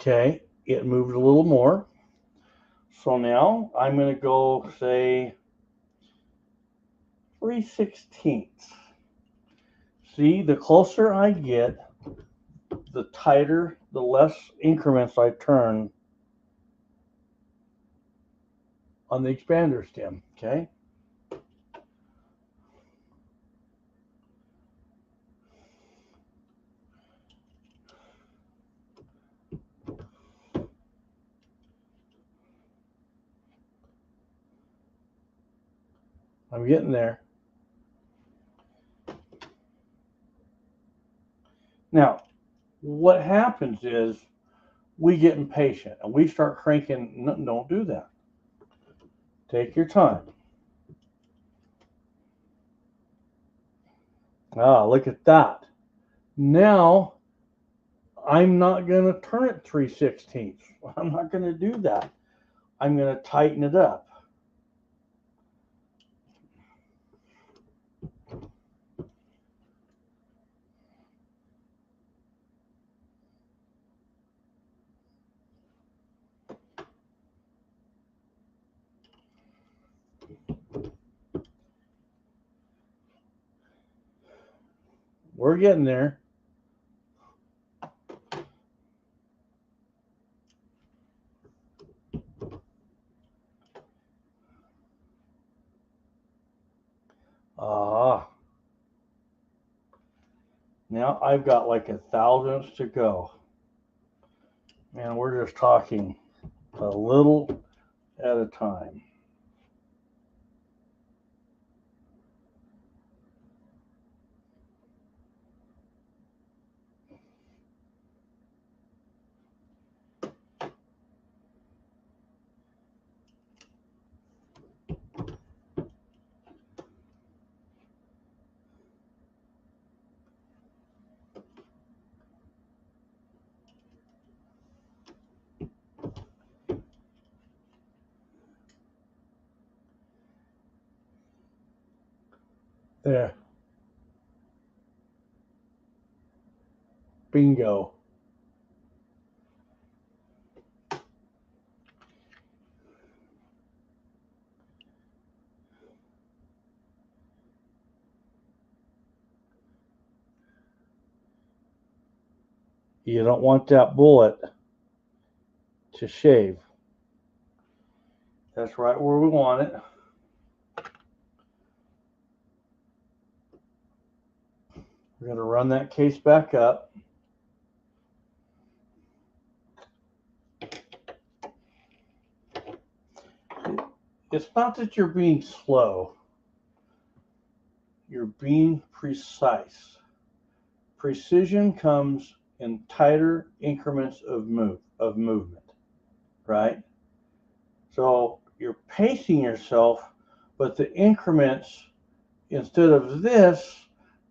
Okay, it moved a little more. So now I'm going to go, say, 3/16. See, the closer I get, the tighter, the less increments I turn on the expander stem, okay? I'm getting there. Now, what happens is we get impatient and we start cranking. No, don't do that. Take your time. Ah, look at that. Now, I'm not going to turn it 3/16. I'm not going to do that. I'm going to tighten it up. We're getting there. Now I've got like 1/1000th to go. And we're just talking a little at a time. There. Bingo. You don't want that bullet to shave. That's right where we want it. We're going to run that case back up. It's not that you're being slow. You're being precise. Precision comes in tighter increments of movement, right? So you're pacing yourself, but the increments, instead of this,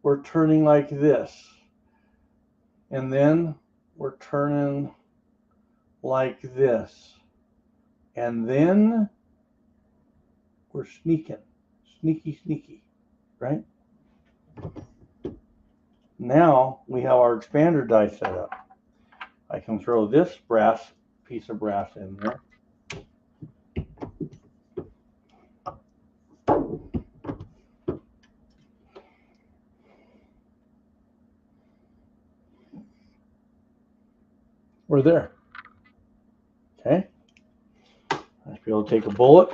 we're turning like this. And then we're turning like this. And then we're sneaking. Sneaky, sneaky, right? Now we have our expander die set up. I can throw this piece of brass in there. We're there. Okay. I should be able to take a bullet,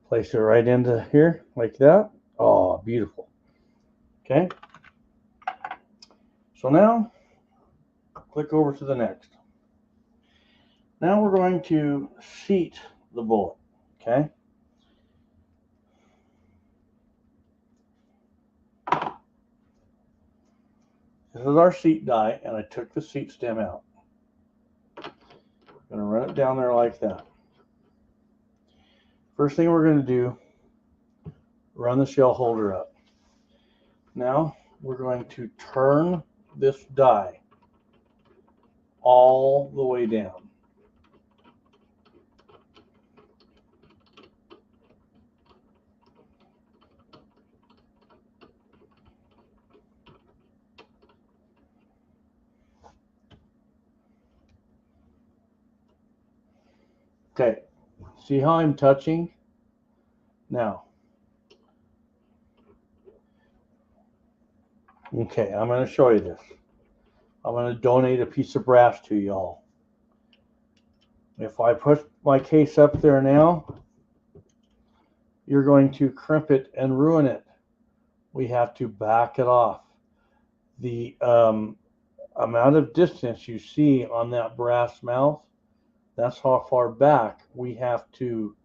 place it right into here like that. Oh, beautiful. Okay. So now click over to the next. Now we're going to seat the bullet, okay? This is our seat die, and I took the seat stem out. I'm going to run it down there like that. First thing we're going to do, run the shell holder up. Now we're going to turn this die all the way down. Okay, see how I'm touching? Now, okay, I'm going to show you this. I'm going to donate a piece of brass to y'all. If I put my case up there now, you're going to crimp it and ruin it. We have to back it off. The amount of distance you see on that brass mouth, that's how far back we have to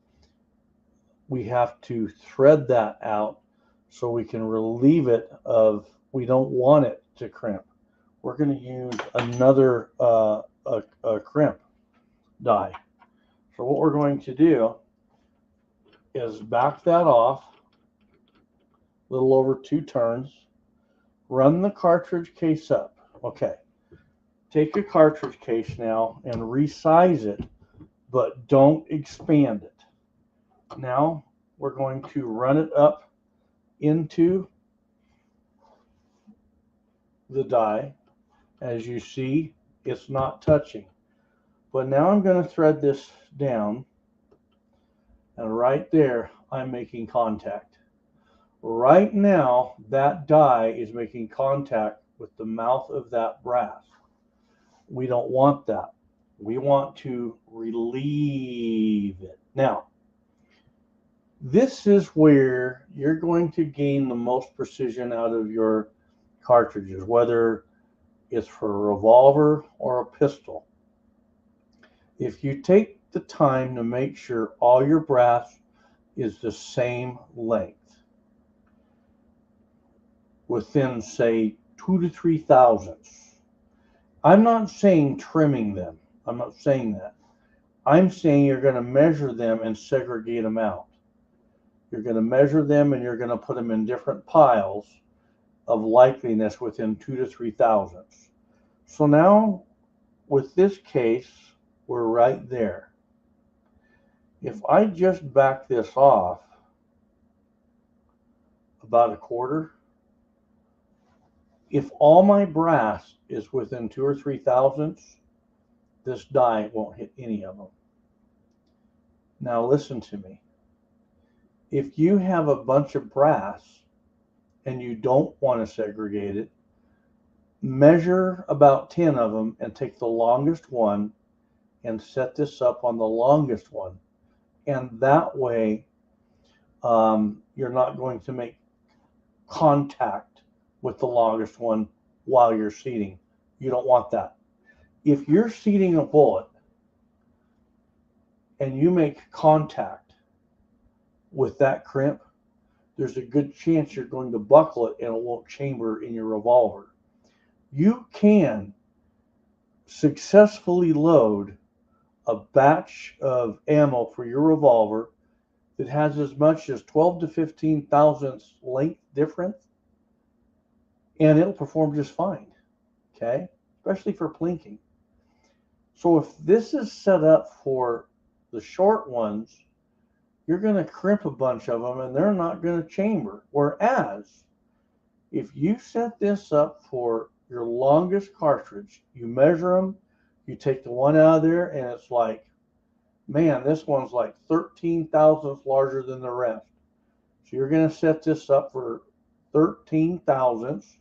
thread that out so we can relieve it of, we don't want it to crimp. We're going to use another a crimp die. So what we're going to do is back that off a little over 2 turns, run the cartridge case up. Okay, take a cartridge case now and resize it, but don't expand it. Now we're going to run it up into the die. As you see, it's not touching. But now I'm going to thread this down, and right there I'm making contact. Right now that die is making contact with the mouth of that brass. We don't want that. We want to relieve it. Now, this is where you're going to gain the most precision out of your cartridges, whether it's for a revolver or a pistol. If you take the time to make sure all your brass is the same length, within say 2 to 3 thousandths. I'm not saying trimming them. I'm not saying that. I'm saying you're going to measure them and segregate them out. You're going to measure them and you're going to put them in different piles of likeliness within 2 to 3 thousandths. So now with this case, we're right there. If I just back this off about 1/4, if all my brass is within 2 or 3 thousandths, this die won't hit any of them. Now listen to me. If you have a bunch of brass and you don't want to segregate it, measure about 10 of them and take the longest one and set this up on the longest one. And that way, you're not going to make contact with the longest one while you're seating. You don't want that. If you're seating a bullet and you make contact with that crimp, there's a good chance you're going to buckle it and it won't chamber in your revolver. You can successfully load a batch of ammo for your revolver that has as much as 12 to 15 thousandths length difference, and it'll perform just fine, okay? Especially for plinking. So if this is set up for the short ones, you're going to crimp a bunch of them and they're not going to chamber. Whereas if you set this up for your longest cartridge, you measure them, you take the one out of there and it's like, man, this one's like 13 thousandths larger than the rest. So you're going to set this up for 13 thousandths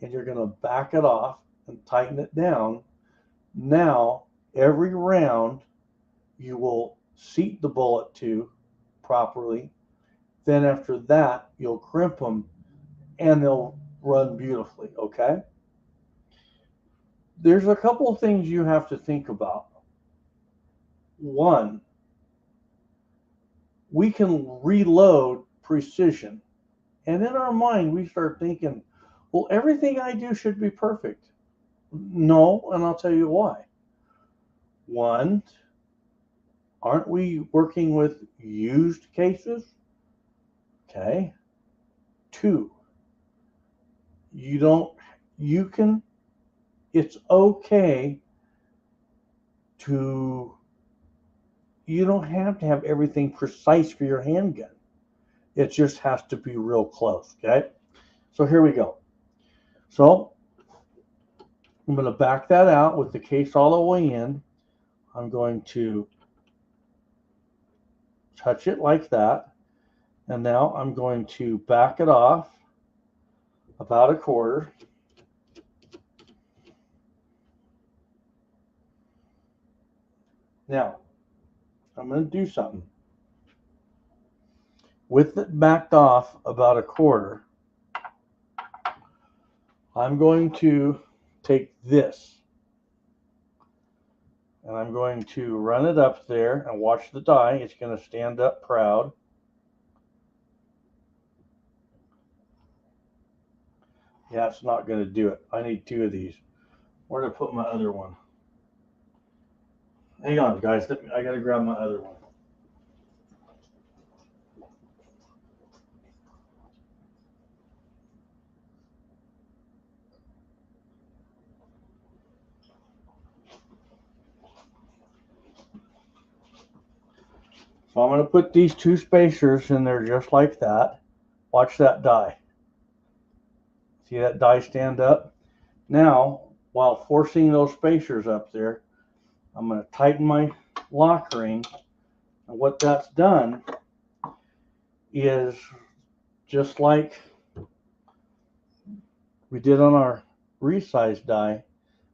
and you're going to back it off and tighten it down. Now, every round you will seat the bullet to properly. Then after that, you'll crimp them and they'll run beautifully, okay? There's a couple of things you have to think about. one, we can reload precision. And in our mind, we start thinking, well, everything I do should be perfect. No, and I'll tell you why. One, aren't we working with used cases? Okay. Two, it's okay to, you don't have to have everything precise for your handgun. It just has to be real close, okay? So here we go. So I'm going to back that out with the case all the way in. I'm going to touch it like that. And now I'm going to back it off about a quarter. Now, I'm going to do something. With it backed off about a quarter, I'm going to take this and I'm going to run it up there and watch the die. It's going to stand up proud. Yeah, it's not going to do it. I need two of these. Where did I put my other one? Hang on, guys. I got to grab my other one. So I'm going to put these two spacers in there just like that. Watch that die. See that die stand up? Now, while forcing those spacers up there, I'm going to tighten my lock ring. And what that's done is just like we did on our resize die,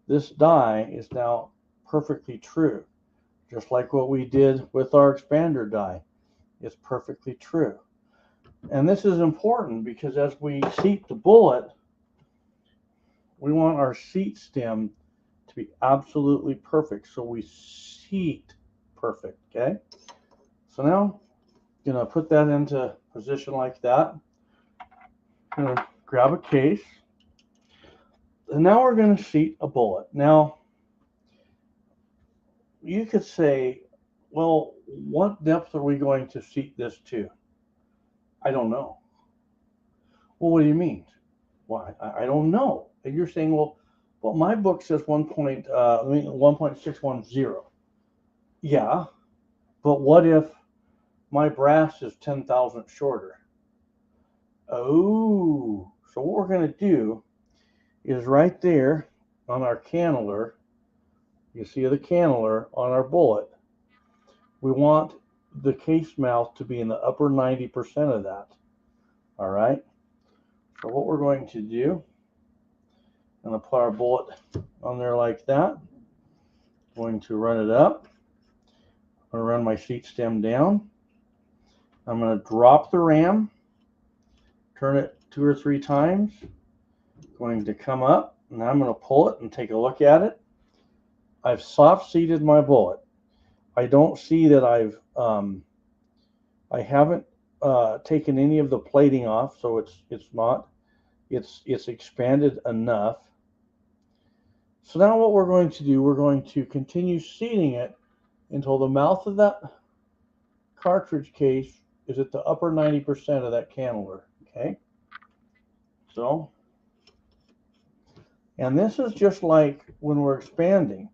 this die is now perfectly true. Just like what we did with our expander die. It's perfectly true. And this is important because as we seat the bullet, we want our seat stem to be absolutely perfect. So we seat perfect, okay? So now I'm going to put that into position like that. I'm going to grab a case. And now we're going to seat a bullet. Now, you could say, well, what depth are we going to seat this to? I don't know. Well, what do you mean? Well, I don't know. And you're saying, well, my book says 1.610. Yeah, but what if my brass is 10 thousandths shorter? Oh, so what we're going to do is right there on our cannular, you see the cannular on our bullet, we want the case mouth to be in the upper 90% of that. All right. So what we're going to do, I'm going to put our bullet on there like that. Going to run it up. I'm going to run my seat stem down. I'm going to drop the ram, turn it 2 or 3 times. Going to come up, and I'm going to pull it and take a look at it. I've soft seated my bullet. I don't see that I haven't taken any of the plating off, so it's expanded enough. So now what we're going to do, we're going to continue seating it until the mouth of that cartridge case is at the upper 90% of that cannular. Okay. So, and this is just like when we're expanding.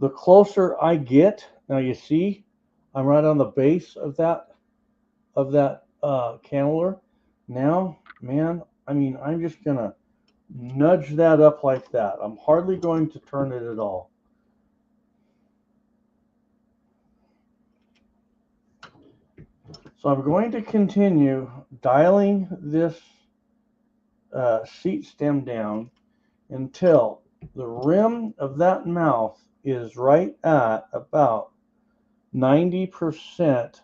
The closer I get, now you see, I'm right on the base of that cannular. Now, man, I mean, I'm just gonna nudge that up like that. I'm hardly going to turn it at all. So I'm going to continue dialing this seat stem down until the rim of that mouth is right at about 90%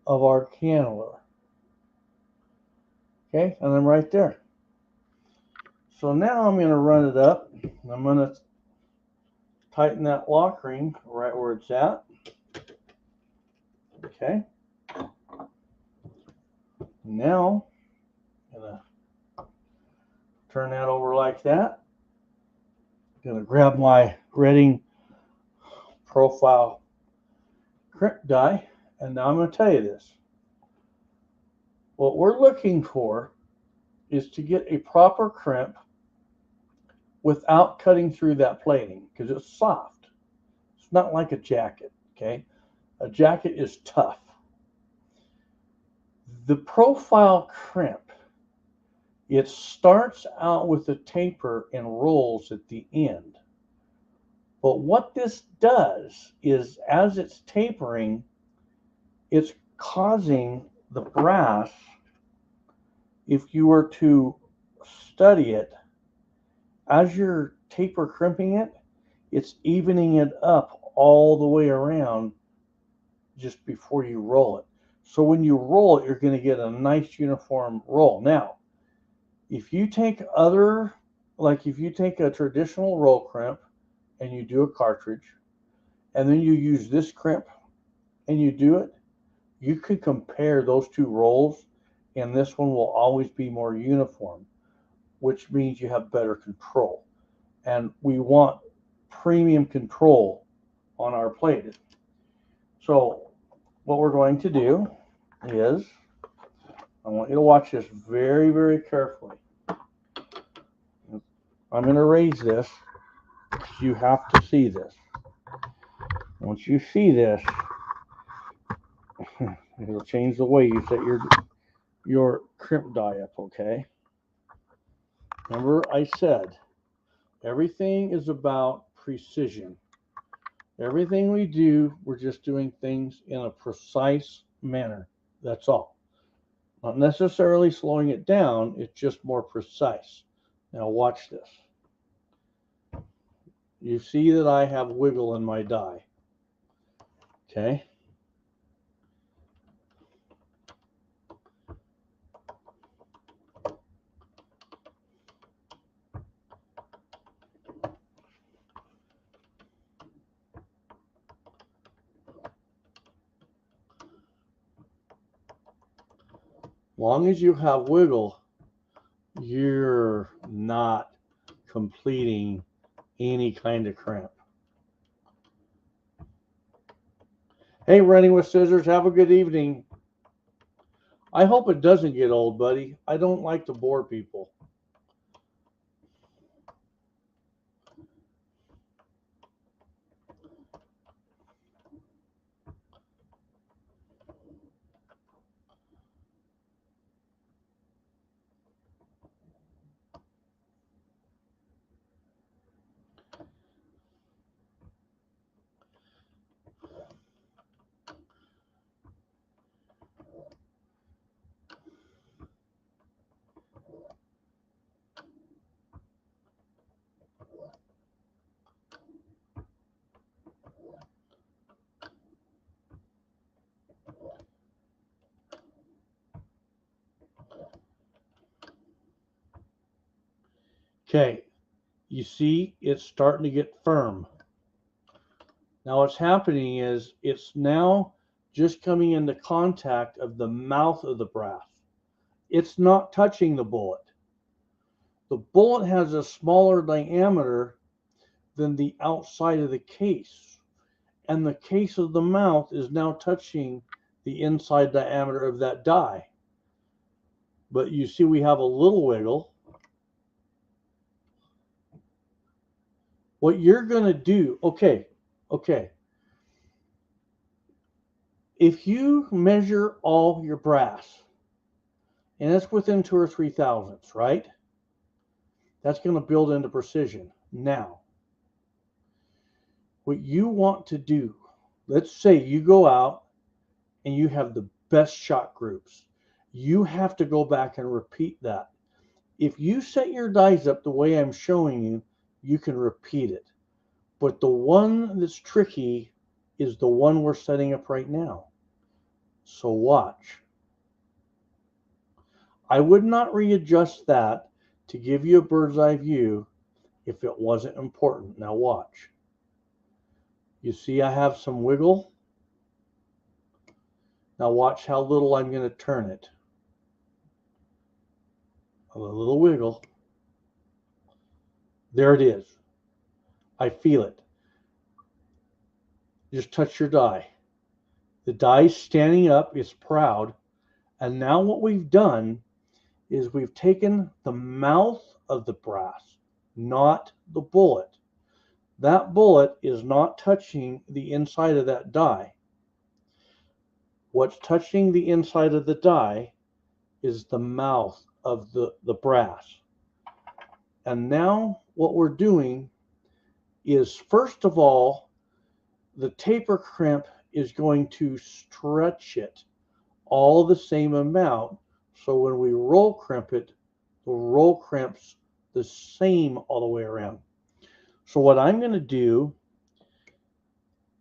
of our cannular. Okay, and I'm right there. So now I'm going to run it up. I'm going to tighten that lock ring right where it's at. Okay. Now, I'm going to turn that over like that. I'm going to grab my Redding profile crimp die, and now I'm going to tell you this. What we're looking for is to get a proper crimp without cutting through that plating, because it's soft. It's not like a jacket, okay? A jacket is tough. The profile crimp, it starts out with a taper and rolls at the end. But what this does is, as it's tapering, it's causing the brass, if you were to study it, as you're taper crimping it, it's evening it up all the way around just before you roll it. So when you roll it, you're going to get a nice uniform roll. Now, if you take if you take a traditional roll crimp and you do a cartridge, and then you use this crimp and you do it, you could compare those two rolls, and this one will always be more uniform, which means you have better control. And we want premium control on our plate. So what we're going to do is, I want you to watch this very, very carefully. I'm going to raise this. You have to see this. Once you see this, it'll change the way you set your crimp die up, okay? Remember I said, everything is about precision. Everything we do, we're just doing things in a precise manner. That's all. Not necessarily slowing it down, it's just more precise. Now watch this. You see that I have wiggle in my die. Okay? Long as you have wiggle, you're not completing any kind of crimp. Hey, Running with Scissors, have a good evening. I hope it doesn't get old, buddy. I don't like to bore people. Okay, you see it's starting to get firm. Now what's happening is it's now just coming into contact of the mouth of the brass. It's not touching the bullet. The bullet has a smaller diameter than the outside of the case. And the case of the mouth is now touching the inside diameter of that die. But you see we have a little wiggle. What you're going to do, okay. If you measure all your brass, and it's within 2 or 3 thousandths, right? That's going to build into precision. Now, what you want to do, let's say you go out and you have the best shot groups. You have to go back and repeat that. If you set your dies up the way I'm showing you, you can repeat it. But the one that's tricky is the one we're setting up right now. So watch. I would not readjust that to give you a bird's eye view if it wasn't important. Now watch. You see I have some wiggle. Now watch how little I'm going to turn it. A little wiggle. There it is. I feel it. Just touch your die. The die's standing up, it's proud. And now what we've done is we've taken the mouth of the brass, not the bullet. That bullet is not touching the inside of that die. What's touching the inside of the die is the mouth of the brass. And now what we're doing is, first of all, the taper crimp is going to stretch it all the same amount. So when we roll crimp it, the roll crimp's the same all the way around. So what I'm going to do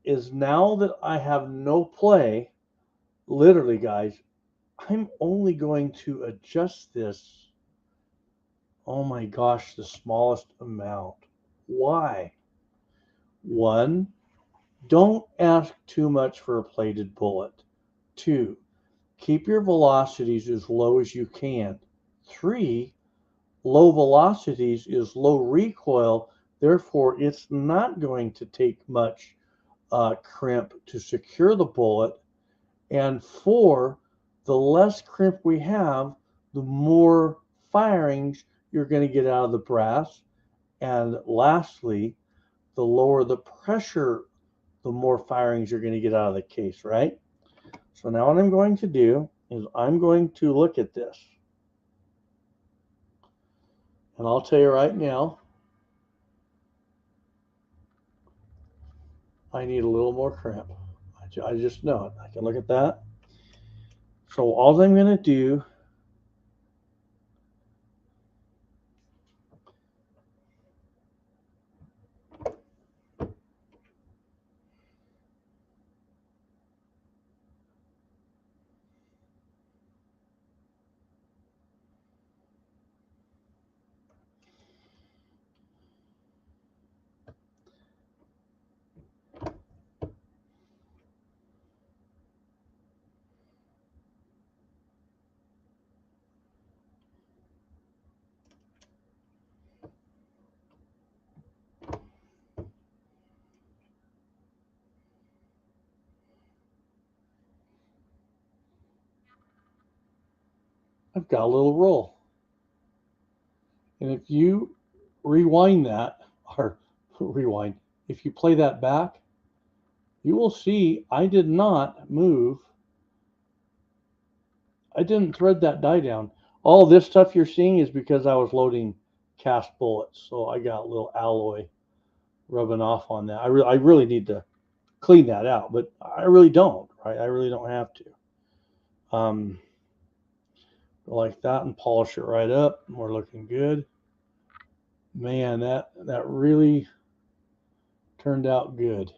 is, now that I have no play, literally guys, I'm only going to adjust this, oh my gosh, the smallest amount. Why? One, don't ask too much for a plated bullet. Two, keep your velocities as low as you can. Three, low velocities is low recoil, therefore it's not going to take much crimp to secure the bullet. And four, the less crimp we have, the more firings you're going to get out of the brass. And lastly, the lower the pressure, the more firings you're going to get out of the case, right? So now what I'm going to do is I'm going to look at this. And I'll tell you right now, I need a little more crimp. I just know it. I can look at that. So all I'm going to do, I've got a little roll. And if you rewind that, or rewind, if you play that back, you will see I did not move. I didn't thread that die down. All this stuff you're seeing is because I was loading cast bullets. So I got a little alloy rubbing off on that. I really need to clean that out, but I really don't, right? I really don't have to. Like that, and polish it right up. We're looking good. Man, that really turned out good.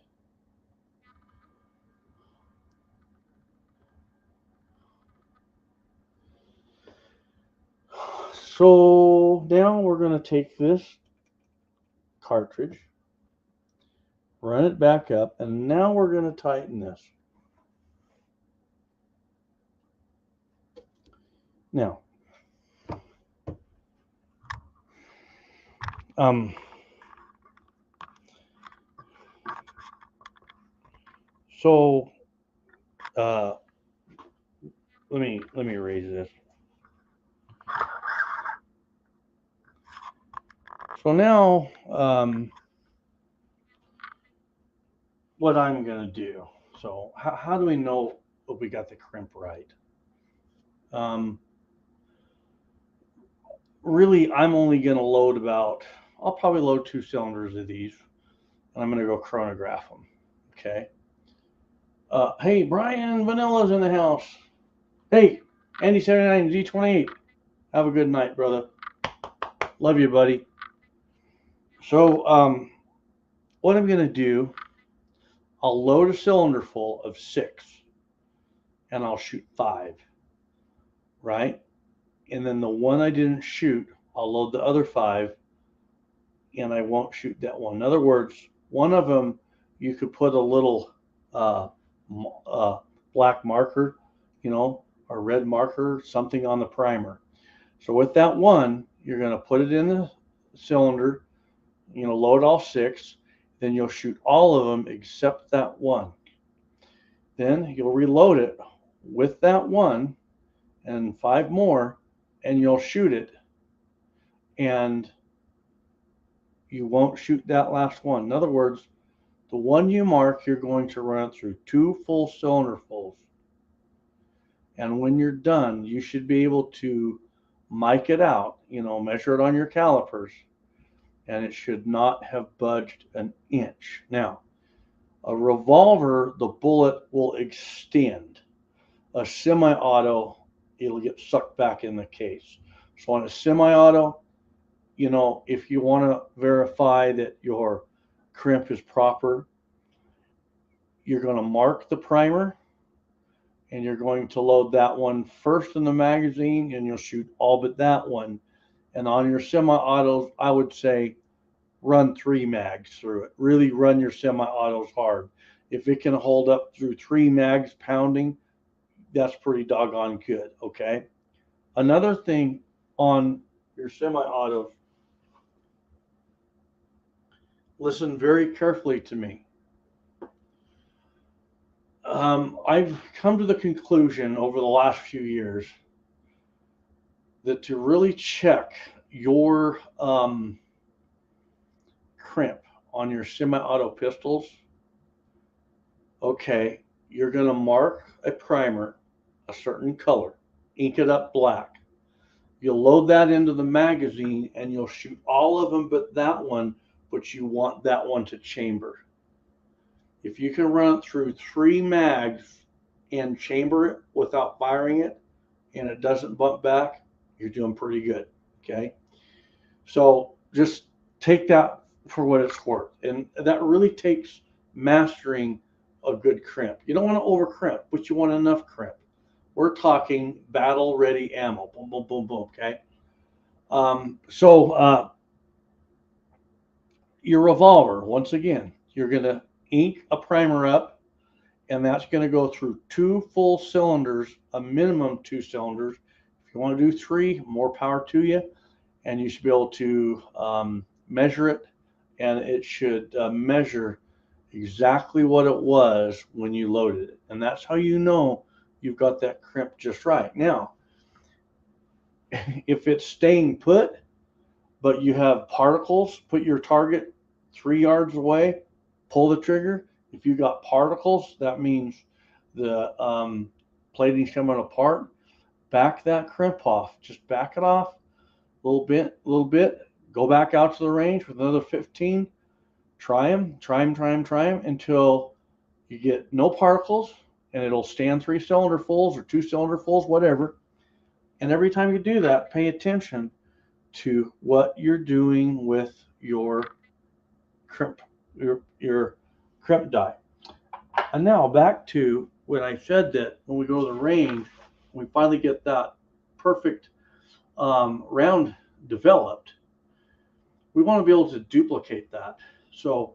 So now we're going to take this cartridge, run it back up, and now we're going to tighten this. Now, so let me erase this. So now, what I'm going to do. So how do we know if we got the crimp right? Really, I'm only going to load I'll probably load 2 cylinders of these, and I'm going to go chronograph them. Okay. Hey, Brian Vanilla's in the house. Hey, Andy79 Z28. Have a good night, brother. Love you, buddy. So, what I'm going to do, I'll load a cylinder full of 6, and I'll shoot 5, right? And then the one I didn't shoot, I'll load the other 5, and I won't shoot that one. In other words, one of them you could put a little uh, black marker, or red marker, something on the primer. So with that one, you're going to put it in the cylinder, load all 6, then you'll shoot all of them except that one. Then you'll reload it with that one and 5 more, and you'll shoot it, and you won't shoot that last one. In other words, the one you mark, you're going to run through 2 full cylinder fulls. And when you're done, you should be able to mic it out, measure it on your calipers, and it should not have budged an inch. Now, a revolver, the bullet will extend. A semi-auto, it'll get sucked back in the case. So on a semi-auto, if you want to verify that your crimp is proper, you're going to mark the primer, and you're going to load that one first in the magazine, and you'll shoot all but that one. And on your semi-autos, I would say run 3 mags through it. Really run your semi-autos hard. If it can hold up through 3 mags pounding, that's pretty doggone good, okay? Another thing on your semi-autos, listen very carefully to me. I've come to the conclusion over the last few years that to really check your crimp on your semi-auto pistols, okay, you're going to mark a primer a certain color, ink it up black. You'll load that into the magazine, and you'll shoot all of them but that one, but you want that one to chamber. If you can run it through 3 mags and chamber it without firing it, and it doesn't bump back, you're doing pretty good, okay? So just take that for what it's worth. And that really takes mastering a good crimp. You don't want to over crimp, but you want enough crimp. We're talking battle ready ammo. Boom, boom, boom, boom, okay? Your revolver, once again, you're going to ink a primer up, and that's going to go through 2 full cylinders, a minimum 2 cylinders. If you want to do 3, more power to you, and you should be able to measure it, and it should measure exactly what it was when you loaded it. And that's how you know you've got that crimp just right. Now, if it's staying put, but you have particles, put your target 3 yards away, pull the trigger. If you got particles, that means the plating's coming apart. Back that crimp off. Just back it off a little bit. Go back out to the range with another 15. Try them until you get no particles, and it'll stand 3 cylinder fulls or 2 cylinder fulls, whatever. And every time you do that, pay attention to what you're doing with your crimp, your crimp die. And now back to when I said that when we go to the range, we finally get that perfect round developed, we want to be able to duplicate that. So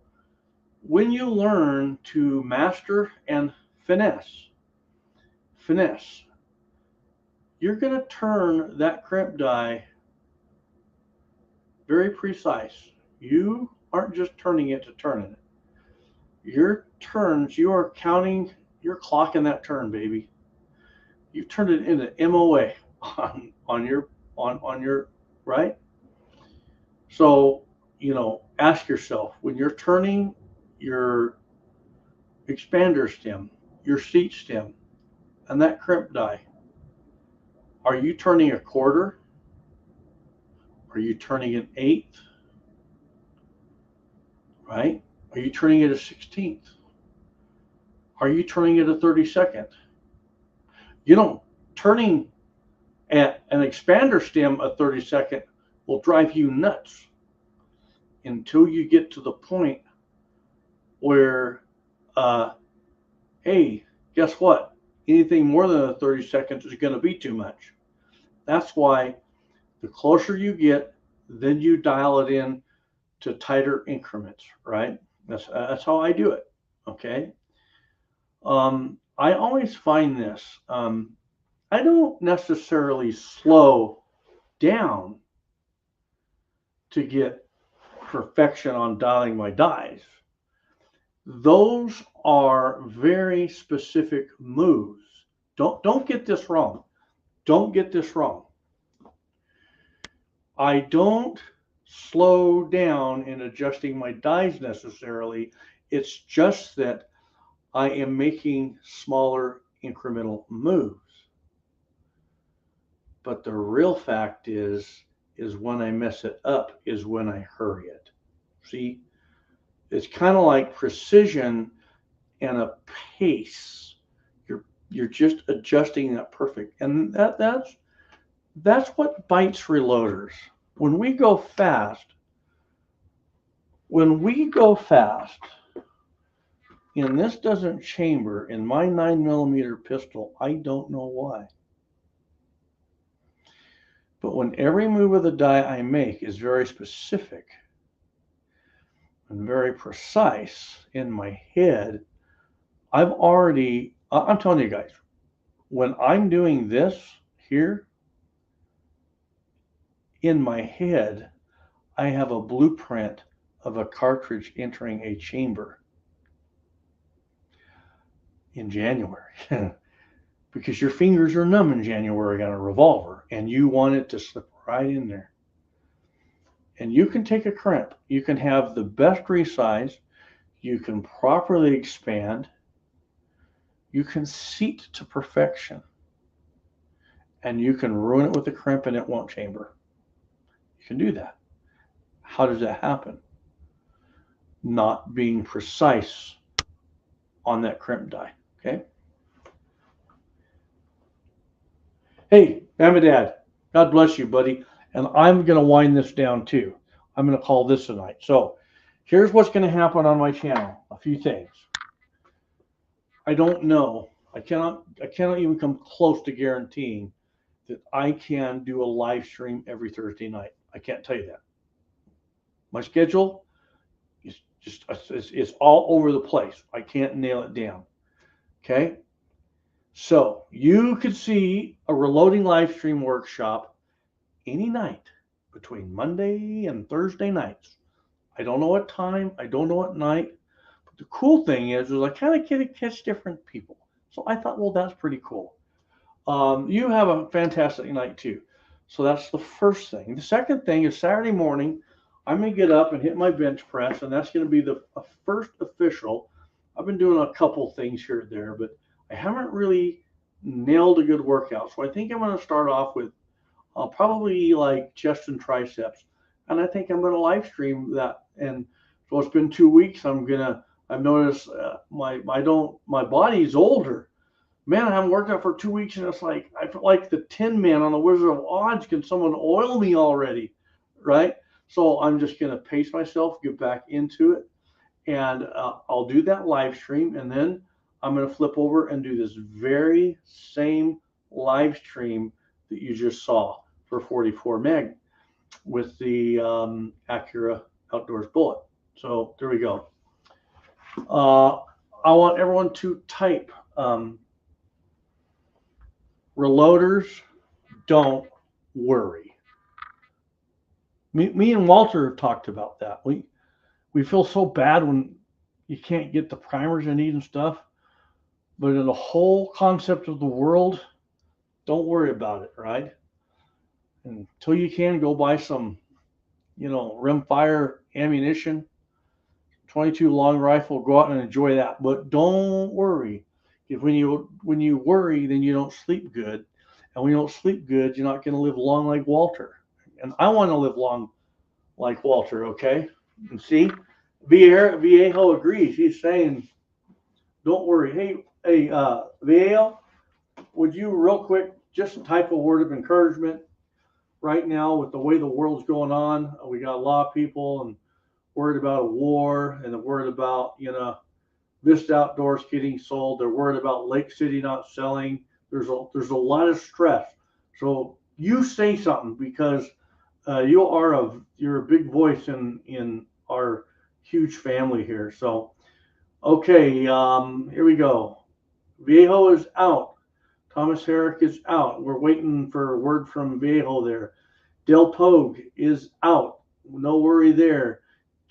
when you learn to master and finesse, you're going to turn that crimp die very precise. You aren't just turning it to turning it. Your turns, you are counting, you're clocking that turn, baby. You've turned it into MOA on your right. So, ask yourself, when you're turning your expander stem, your seat stem, and that crimp die, are you turning a quarter? Are you turning an eighth? Right? Are you turning it a 16th? Are you turning it a 32nd? Turning at an expander stem a 32nd will drive you nuts until you get to the point where, hey, guess what? Anything more than a 30 seconds is going to be too much. That's why the closer you get, then you dial it in to tighter increments, right? That's how I do it. Okay. I always find this. I don't necessarily slow down to get perfection on dialing my dies. Those are very specific moves. Don't get this wrong. Don't get this wrong. I don't slow down in adjusting my dies necessarily. It's just that I am making smaller incremental moves. But the real fact is when I mess it up is when I hurry it. See, it's kind of like precision and a pace. You're just adjusting that perfect, and that's what bites reloaders. When we go fast, and this doesn't chamber in my 9mm pistol, I don't know why. But when every move of the die I make is very specific and very precise in my head, I'm telling you guys, when I'm doing this here in my head, I have a blueprint of a cartridge entering a chamber in January. Because your fingers are numb in January on a revolver and you want it to slip right in there. And you can take a crimp. You can have the best resize. You can properly expand. You can seat to perfection. And you can ruin it with a crimp and it won't chamber. You can do that. How does that happen? Not being precise on that crimp die. Okay? Hey, Dad, God bless you, buddy. And I'm going to wind this down too. I'm going to call this a night. So here's what's going to happen on my channel. A few things. I don't know. I cannot even come close to guaranteeing that I can do a live stream every Thursday night. I can't tell you that. My schedule is it's all over the place. I can't nail it down. Okay? So you could see a reloading live stream workshop any night between Monday and Thursday nights. I don't know what time. I don't know what night. But the cool thing is I kind of get to catch different people. So I thought, well, that's pretty cool. You have a fantastic night too. So that's the first thing. The second thing is Saturday morning, I'm going to get up and hit my bench press, and that's going to be the first official. I've been doing a couple things here and there, but I haven't really nailed a good workout. So I think I'm going to start off with probably like chest and triceps. And I think I'm going to live stream that. And so it's been 2 weeks. I've noticed my body's older. Man, I haven't worked out for 2 weeks, and it's like I feel like the Tin Man on the Wizard of Oz. Can someone oil me already? Right? So I'm just going to pace myself, get back into it, and I'll do that live stream, and then I'm going to flip over and do this very same live stream that you just saw for 44 meg with the Accura Outdoors Bullet. So there we go. I want everyone to type reloaders, don't worry. Me and Walter have talked about that. We feel so bad when you can't get the primers you need and stuff. But in the whole concept of the world, don't worry about it, right? Until you can, go buy some, rimfire ammunition, 22 long rifle, go out and enjoy that. But don't worry. If when you worry, then you don't sleep good. And when you don't sleep good, you're not going to live long like Walter. And I want to live long like Walter, okay? And see, Viejo agrees. He's saying, don't worry. Hey, Viejo, would you real quick just type a word of encouragement right now with the way the world's going on? We got a lot of people and worried about a war, and they're worried about, Vista Outdoors getting sold. They're worried about Lake City not selling. There's a lot of stress. So you say something, because you're a big voice in our huge family here. So Okay, here we go. Viejo is out. Thomas Herrick is out. We're waiting for a word from Viejo there. Del Pogue is out. No worry there.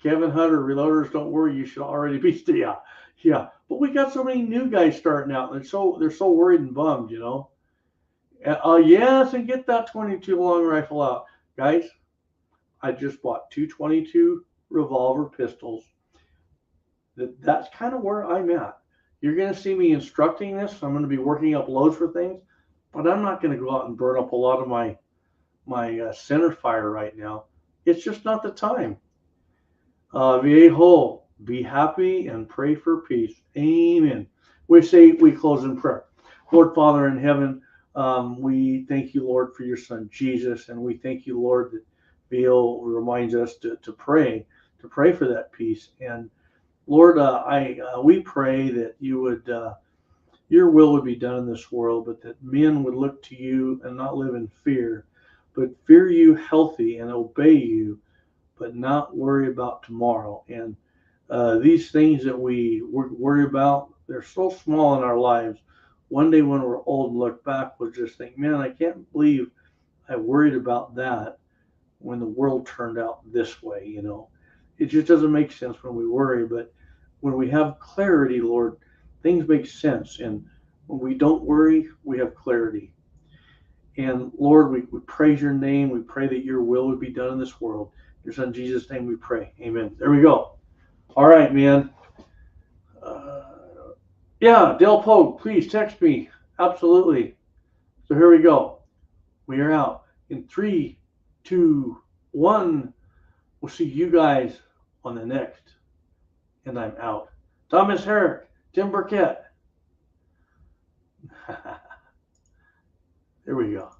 Kevin Hunter, reloaders, don't worry. You should already be. Yeah, yeah. But we got so many new guys starting out, and they're so worried and bummed, you know. Yes, and get that 22 long rifle out, guys. I just bought two 22 revolver pistols. That's kind of where I'm at. You're going to see me instructing this. I'm going to be working up loads for things, but I'm not going to go out and burn up a lot of my center fire right now. It's just not the time. Viejo, be happy and pray for peace. Amen. We close in prayer. Lord Father in heaven, we thank you, Lord, for your Son Jesus, and we thank you, Lord, that Viejo reminds us to pray for that peace. And Lord, we pray that you would your will would be done in this world, but that men would look to you and not live in fear, but fear you healthy and obey you, but not worry about tomorrow. And these things that we worry about, they're so small in our lives. One day when we're old and look back, we'll just think, man, I can't believe I worried about that when the world turned out this way, you know. It just doesn't make sense when we worry, but when we have clarity, Lord, things make sense. And when we don't worry, we have clarity. And Lord, we praise your name. We pray that your will would be done in this world. In your son Jesus' name we pray. Amen. There we go. All right, man. Uh, yeah, Del Pogue, please text me. Absolutely. So here we go. We are out in 3, 2, 1. We'll see you guys on the next. And I'm out. Thomas Herrick, Tim Burkett. There we go.